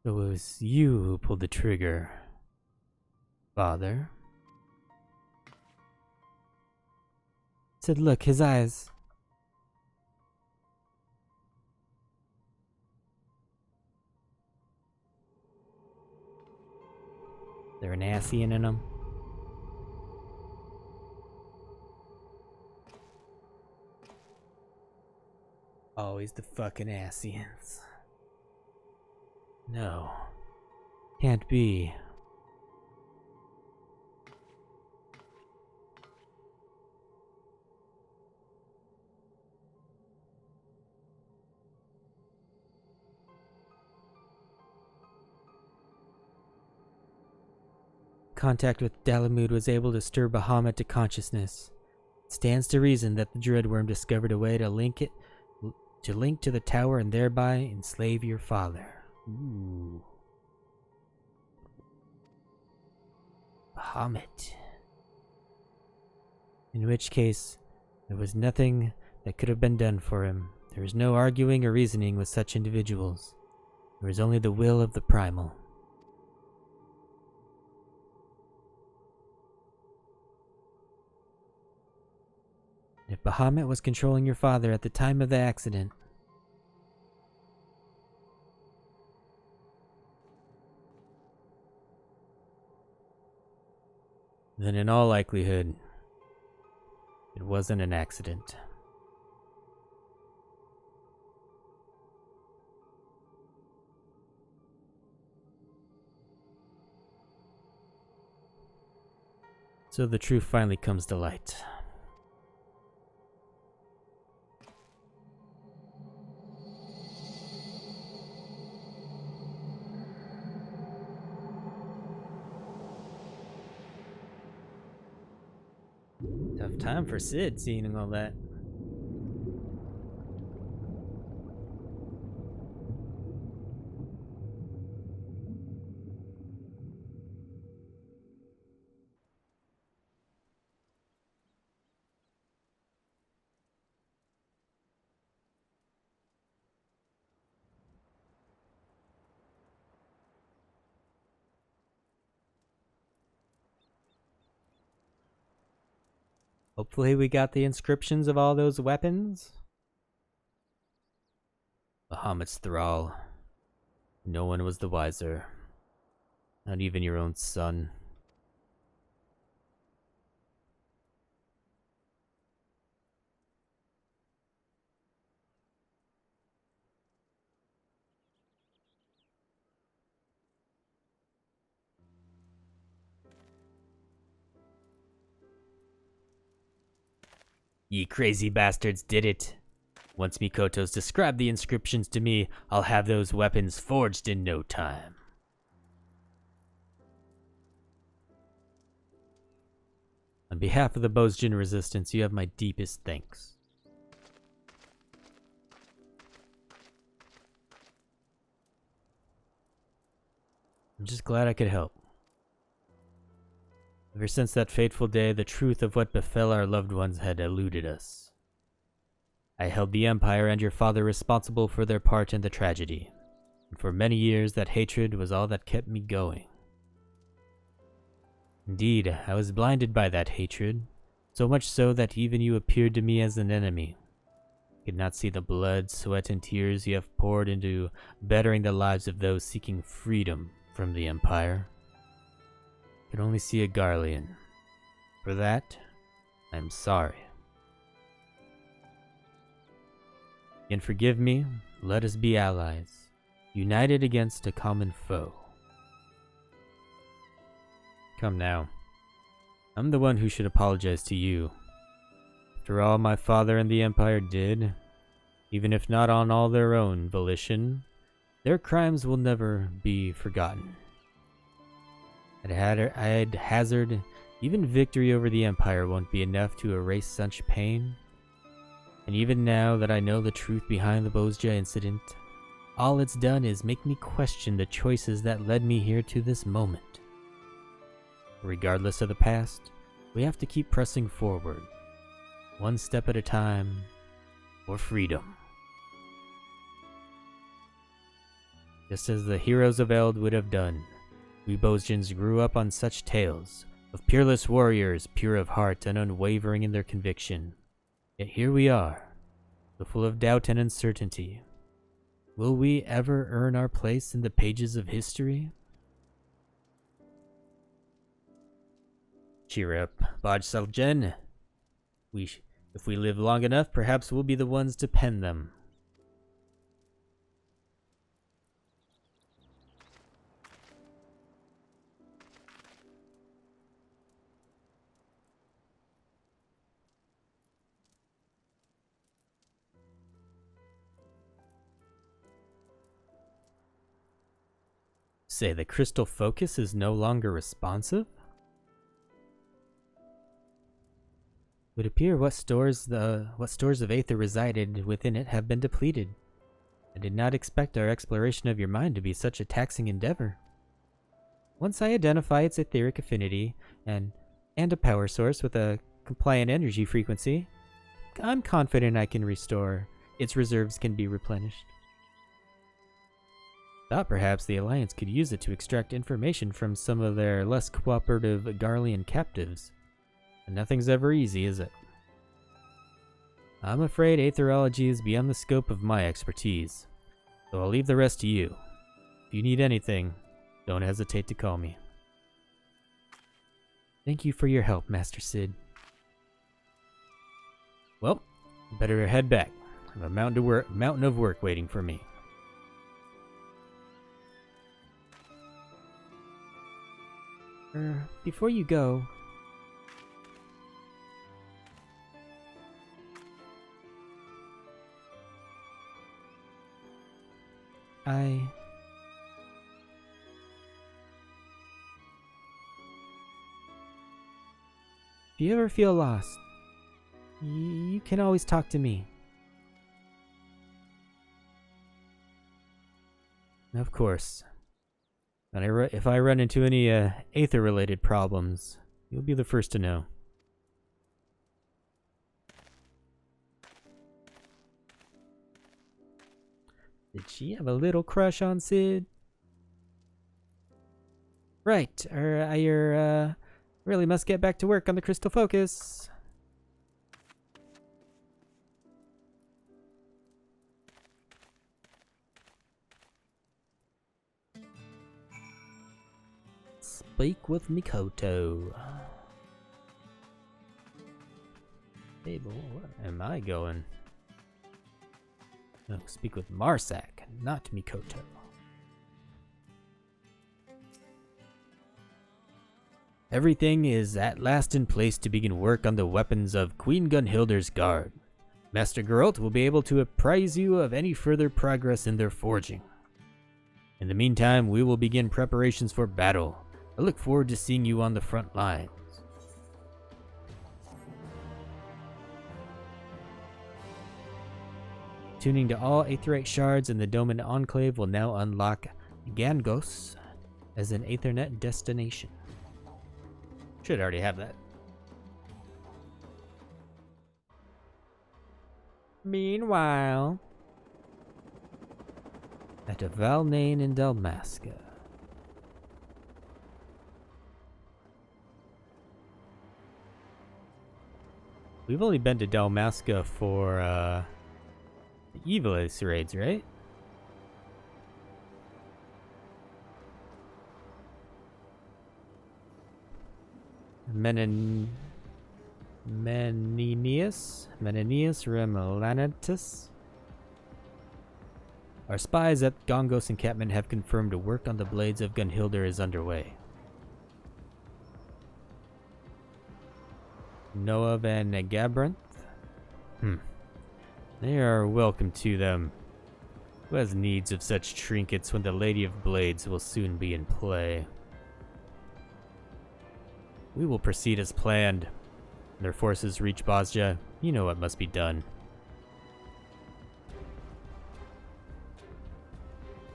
It was you who pulled the trigger, Father. Said, look, his eyes. There an Ascian in them? Always the fucking Ascians. No. Can't be. Contact with Dalamud was able to stir Bahamut to consciousness. It stands to reason that the Dreadworm discovered a way to link to the tower and thereby enslave your father. Ooh. Bahamut. In which case, there was nothing that could have been done for him. There is no arguing or reasoning with such individuals. There is only the will of the primal. If Bahamut was controlling your father at the time of the accident, then in all likelihood, it wasn't an accident. So the truth finally comes to light. Tough time for Sid seeing all that. Hopefully we got the inscriptions of all those weapons. Bahamut's thrall. No one was the wiser. Not even your own son. Ye crazy bastards did it. Once Mikoto's described the inscriptions to me, I'll have those weapons forged in no time. On behalf of the Bozjin resistance, you have my deepest thanks. I'm just glad I could help. Ever since that fateful day, the truth of what befell our loved ones had eluded us. I held the Empire and your father responsible for their part in the tragedy, and for many years that hatred was all that kept me going. Indeed, I was blinded by that hatred, so much so that even you appeared to me as an enemy. I could not see the blood, sweat, and tears you have poured into bettering the lives of those seeking freedom from the Empire. I could only see a Garlean. For that, I am sorry. And forgive me, let us be allies, united against a common foe. Come now. I'm the one who should apologize to you. After all my father and the Empire did, even if not on all their own volition, their crimes will never be forgotten. I'd hazard even victory over the Empire won't be enough to erase such pain. And even now that I know the truth behind the Bozja incident, all it's done is make me question the choices that led me here to this moment. Regardless of the past, we have to keep pressing forward, one step at a time, for freedom. Just as the heroes of Eld would have done, we Bozjans grew up on such tales of peerless warriors, pure of heart and unwavering in their conviction. Yet here we are, so full of doubt and uncertainty. Will we ever earn our place in the pages of history? Cheer up, Baj Saljen. If we live long enough, perhaps we'll be the ones to pen them. Say the crystal focus is no longer responsive? It would appear what stores of Aether resided within it have been depleted. I did not expect our exploration of your mind to be such a taxing endeavor. Once I identify its etheric affinity and a power source with a compliant energy frequency, I'm confident I can restore its reserves can be replenished. Thought perhaps the Alliance could use it to extract information from some of their less cooperative Garlean captives. And nothing's ever easy, is it? I'm afraid aetherology is beyond the scope of my expertise, so I'll leave the rest to you. If you need anything, don't hesitate to call me. Thank you for your help, Master Sid. Well, better head back. I have a mountain of work waiting for me. Before you go, If you ever feel lost, you can always talk to me. Of course. And if I run into any Aether-related problems, you'll be the first to know. Did she have a little crush on Sid? Right, I really must get back to work on the Crystal Focus. Speak with Mikoto. Table, where am I going? No, speak with Marsak, not Mikoto. Everything is at last in place to begin work on the weapons of Queen Gunhilder's guard. Master Geralt will be able to apprise you of any further progress in their forging. In the meantime, we will begin preparations for battle. I look forward to seeing you on the front lines. Tuning to all Aetherite shards in the Doman Enclave will now unlock Gangos as an Aethernet destination. Should already have that. Meanwhile, at Valnain in Dalmasca. We've only been to Dalmasca for the Evilus raids, right? Menenius Remlanatus. Our spies at Gongos encampment have confirmed work on the blades of Gunhilder is underway. Noah and Gabranth? They are welcome to them. Who has needs of such trinkets when the Lady of Blades will soon be in play? We will proceed as planned. When their forces reach Bosja, you know what must be done.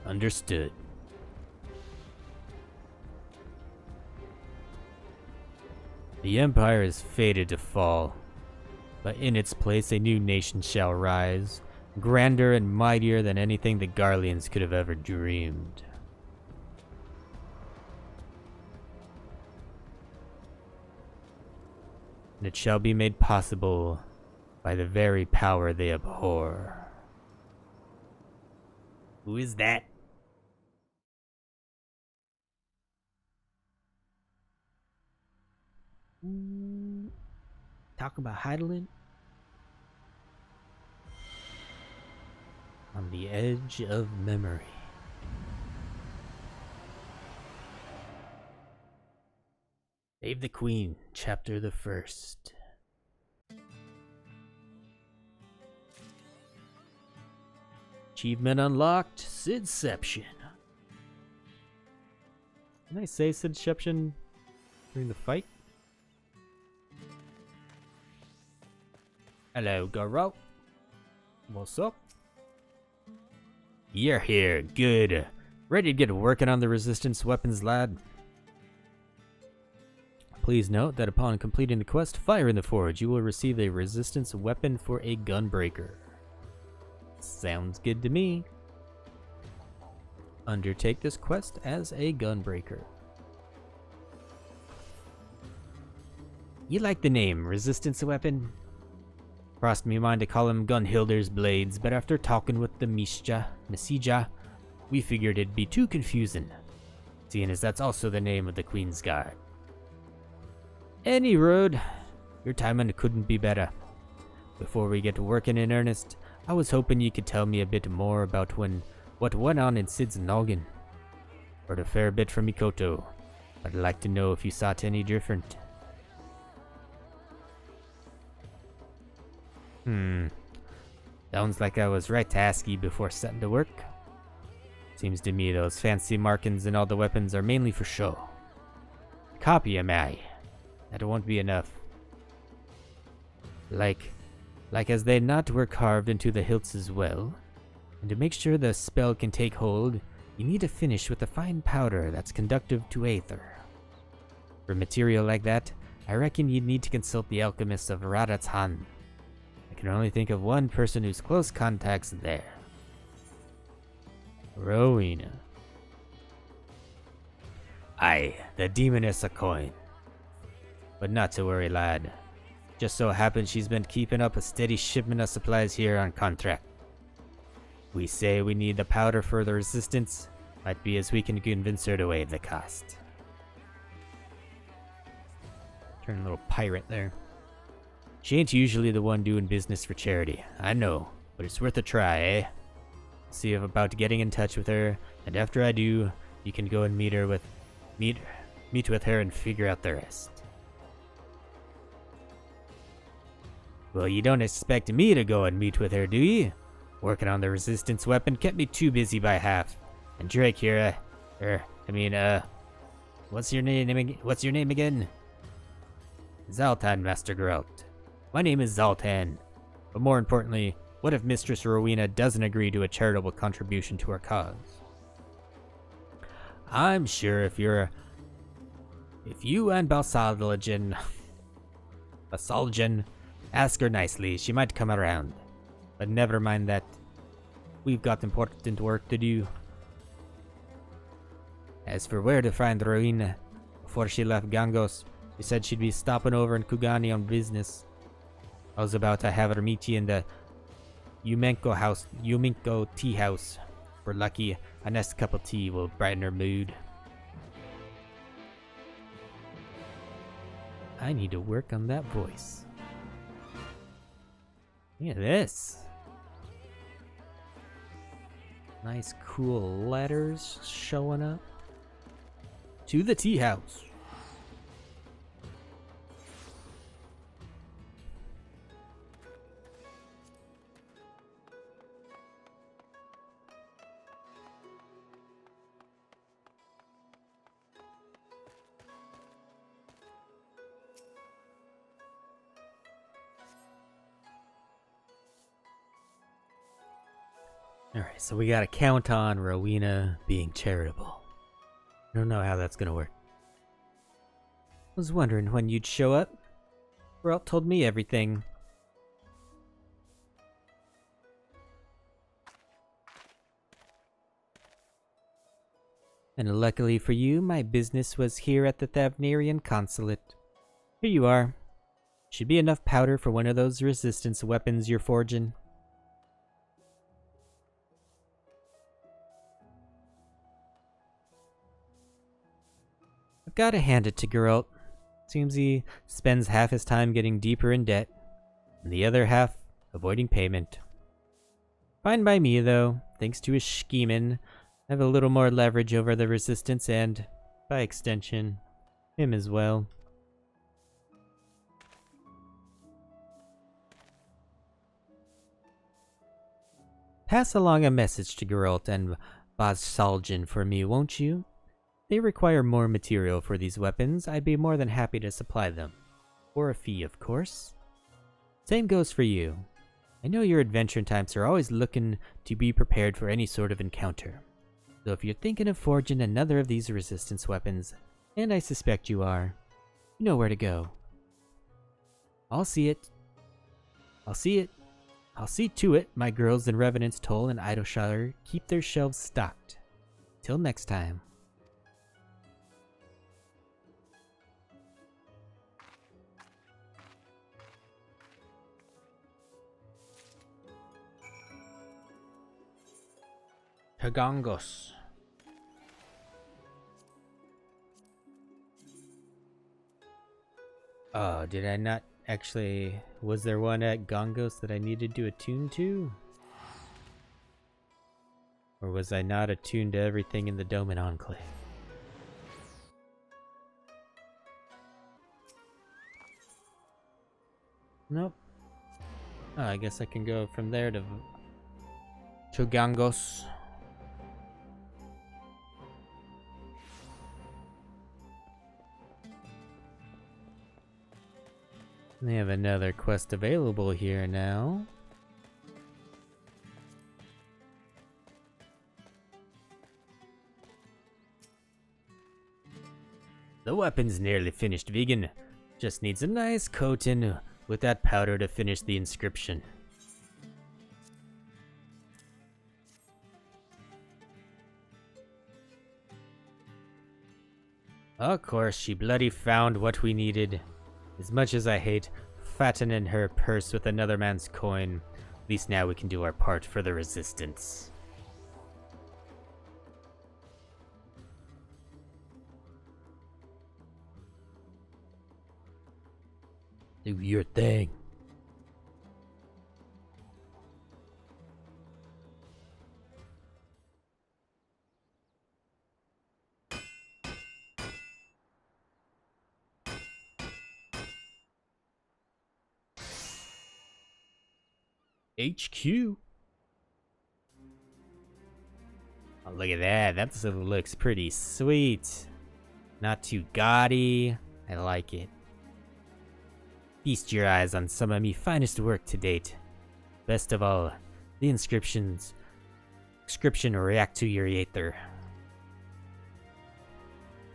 Understood. The Empire is fated to fall, but in its place a new nation shall rise, grander and mightier than anything the Garleans could have ever dreamed. And it shall be made possible by the very power they abhor. Who is that? Talk about Heidelin? On the edge of memory. Save the Queen, Chapter the 1st. Achievement unlocked, Sidception. Can I say Sidception during the fight? Hello, Garo. What's up? You're here, good. Ready to get working on the resistance weapons, lad? Please note that upon completing the quest, Fire in the Forge, you will receive a resistance weapon for a Gunbreaker. Sounds good to me. Undertake this quest as a Gunbreaker. You like the name, Resistance Weapon? Crossed me mind to call him Gunhilder's Blades, but after talking with the Mesija, we figured it'd be too confusing, seeing as that's also the name of the Queen's Guard. Any road, your timing couldn't be better. Before we get to working in earnest, I was hoping you could tell me a bit more about what went on in Sid's noggin. Heard a fair bit from Mikoto, but I'd like to know if you saw it any different. Sounds like I was right to ask you before setting to work. Seems to me those fancy markings in all the weapons are mainly for show. Copy am I? That won't be enough. Like as they not were carved into the hilts as well. And to make sure the spell can take hold, you need to finish with a fine powder that's conductive to aether. For material like that, I reckon you'd need to consult the alchemists of Radatan. I can only think of one person who's close contacts there. Rowena. Aye, the demoness a coin. But not to worry, lad. Just so happens she's been keeping up a steady shipment of supplies here on contract. We say we need the powder for the resistance, might be as we can convince her to waive the cost. Turn a little pirate there. She ain't usually the one doing business for charity, I know, but it's worth a try, eh? See if about getting in touch with her, and after I do, you can go and meet with her and figure out the rest. Well, you don't expect me to go and meet with her, do you? Working on the resistance weapon kept me too busy by half. And Drake here, what's your name again? Zoltan, Master Geralt. My name is Zoltan. But more importantly, what if Mistress Rowena doesn't agree to a charitable contribution to our cause? I'm sure if you and Balsaljan ask her nicely, she might come around. But never mind that. We've got important work to do. As for where to find Rowena, before she left Gangos, she said she'd be stopping over in Kugani on business. I was about to have her meet you in the Yuminko tea house. If we're lucky, a nice cup of tea will brighten her mood. I need to work on that voice. Look at this. Nice cool letters showing up. To the tea house. Alright, so we gotta count on Rowena being charitable. I don't know how that's gonna work. I was wondering when you'd show up. Geralt told me everything. And luckily for you, my business was here at the Thavnarian Consulate. Here you are. Should be enough powder for one of those resistance weapons you're forging. I've got to hand it to Geralt. Seems he spends half his time getting deeper in debt, and the other half avoiding payment. Fine by me, though. Thanks to his scheming, I have a little more leverage over the resistance and, by extension, him as well. Pass along a message to Geralt and Balsaljan for me, won't you? They require more material for these weapons. I'd be more than happy to supply them. For a fee, of course. Same goes for you. I know your adventure types are always looking to be prepared for any sort of encounter. So if you're thinking of forging another of these resistance weapons, and I suspect you are, you know where to go. I'll see it. I'll see to it my girls in Remnants Toll and Idleshire keep their shelves stocked. Till next time. Hagangos. Oh, did I not actually... Was there one at Gongos that I needed to attune to? Or was I not attuned to everything in the Doman Enclave? Nope. Oh, I guess I can go from there to Gongos. They have another quest available here now. The weapon's nearly finished, vegan. Just needs a nice coating with that powder to finish the inscription. Of course, she bloody found what we needed. As much as I hate fattening her purse with another man's coin, at least now we can do our part for the resistance. Do your thing. HQ. Oh, look at that. That looks pretty sweet. Not too gaudy. I like it. Feast your eyes on some of me finest work to date. Best of all, the inscription react to your aether.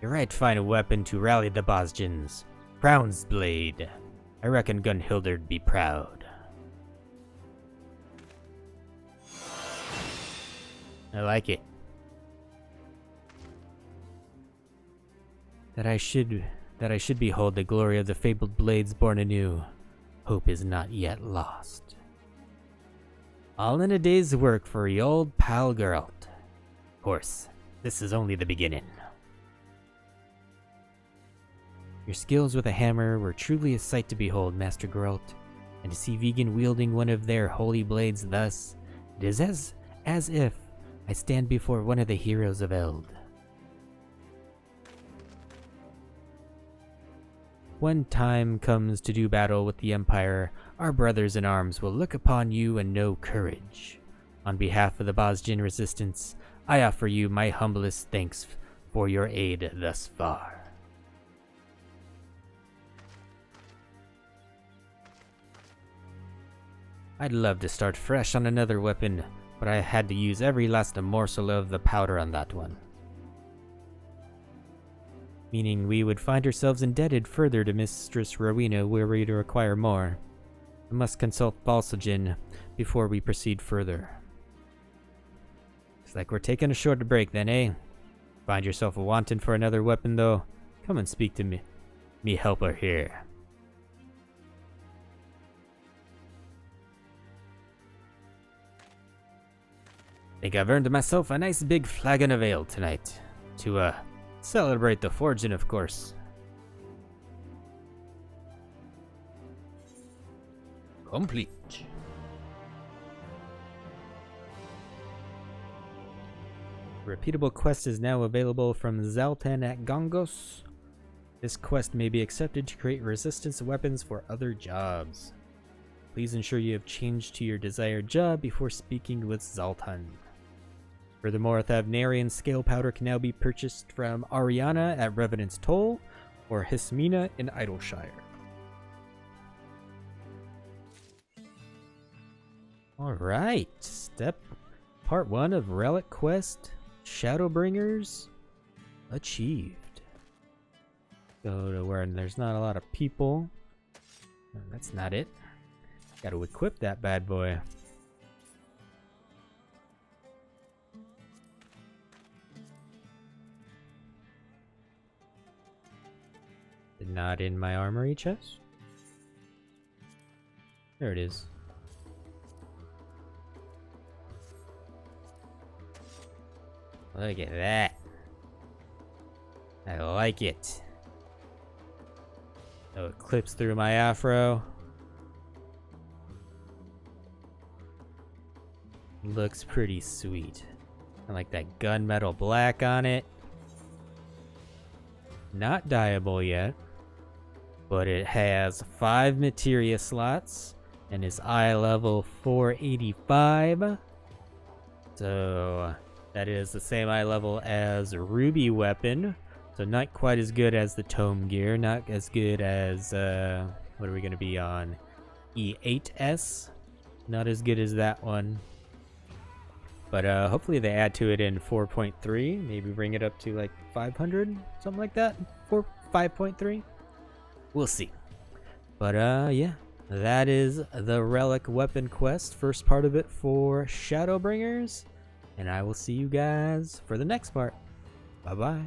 Your right fine weapon to rally the Bosjans. Crown's blade. I reckon Gunhilder'd be proud. I like it. That I should behold the glory of the fabled blades born anew. Hope is not yet lost. All in a day's work for your old pal Geralt. Of course, this is only the beginning. Your skills with a hammer were truly a sight to behold, Master Geralt, and to see Vegan wielding one of their holy blades thus, it is as if I stand before one of the heroes of Eld. When time comes to do battle with the Empire, our brothers in arms will look upon you and know courage. On behalf of the Bosjan resistance, I offer you my humblest thanks for your aid thus far. I'd love to start fresh on another weapon, but I had to use every last morsel of the powder on that one. Meaning we would find ourselves indebted further to Mistress Rowena were we to require more. I must consult Balsagen before we proceed further. Looks like we're taking a short break then, eh? Find yourself a wanton for another weapon though? Come and speak to me helper here. Think I've earned myself a nice big flagon of ale tonight. To, celebrate the forging, of course. Complete. Repeatable quest is now available from Zaltan at Gongos. This quest may be accepted to create resistance weapons for other jobs. Please ensure you have changed to your desired job before speaking with Zaltan. Furthermore, Thavnarian scale powder can now be purchased from Ariana at Revenant's Toll or Hismina in Idleshire. Alright, part 1 of Relic Quest, Shadowbringers, achieved. Go to where there's not a lot of people. No, that's not it. Gotta equip that bad boy. Not in my armory chest. There it is. Look at that. I like it. So it clips through my afro. Looks pretty sweet. I like that gunmetal black on it. Not dyeable yet. But it has 5 materia slots and is eye level 485. So that is the same eye level as a ruby weapon. So not quite as good as the tome gear, not as good as What are we gonna be on? E8S. Not as good as that one. But hopefully they add to it in 4.3. Maybe bring it up to like 500, something like that. 5.3. We'll see. But yeah, that is the Relic Weapon Quest. First part of it for Shadowbringers. And I will see you guys for the next part. Bye-bye.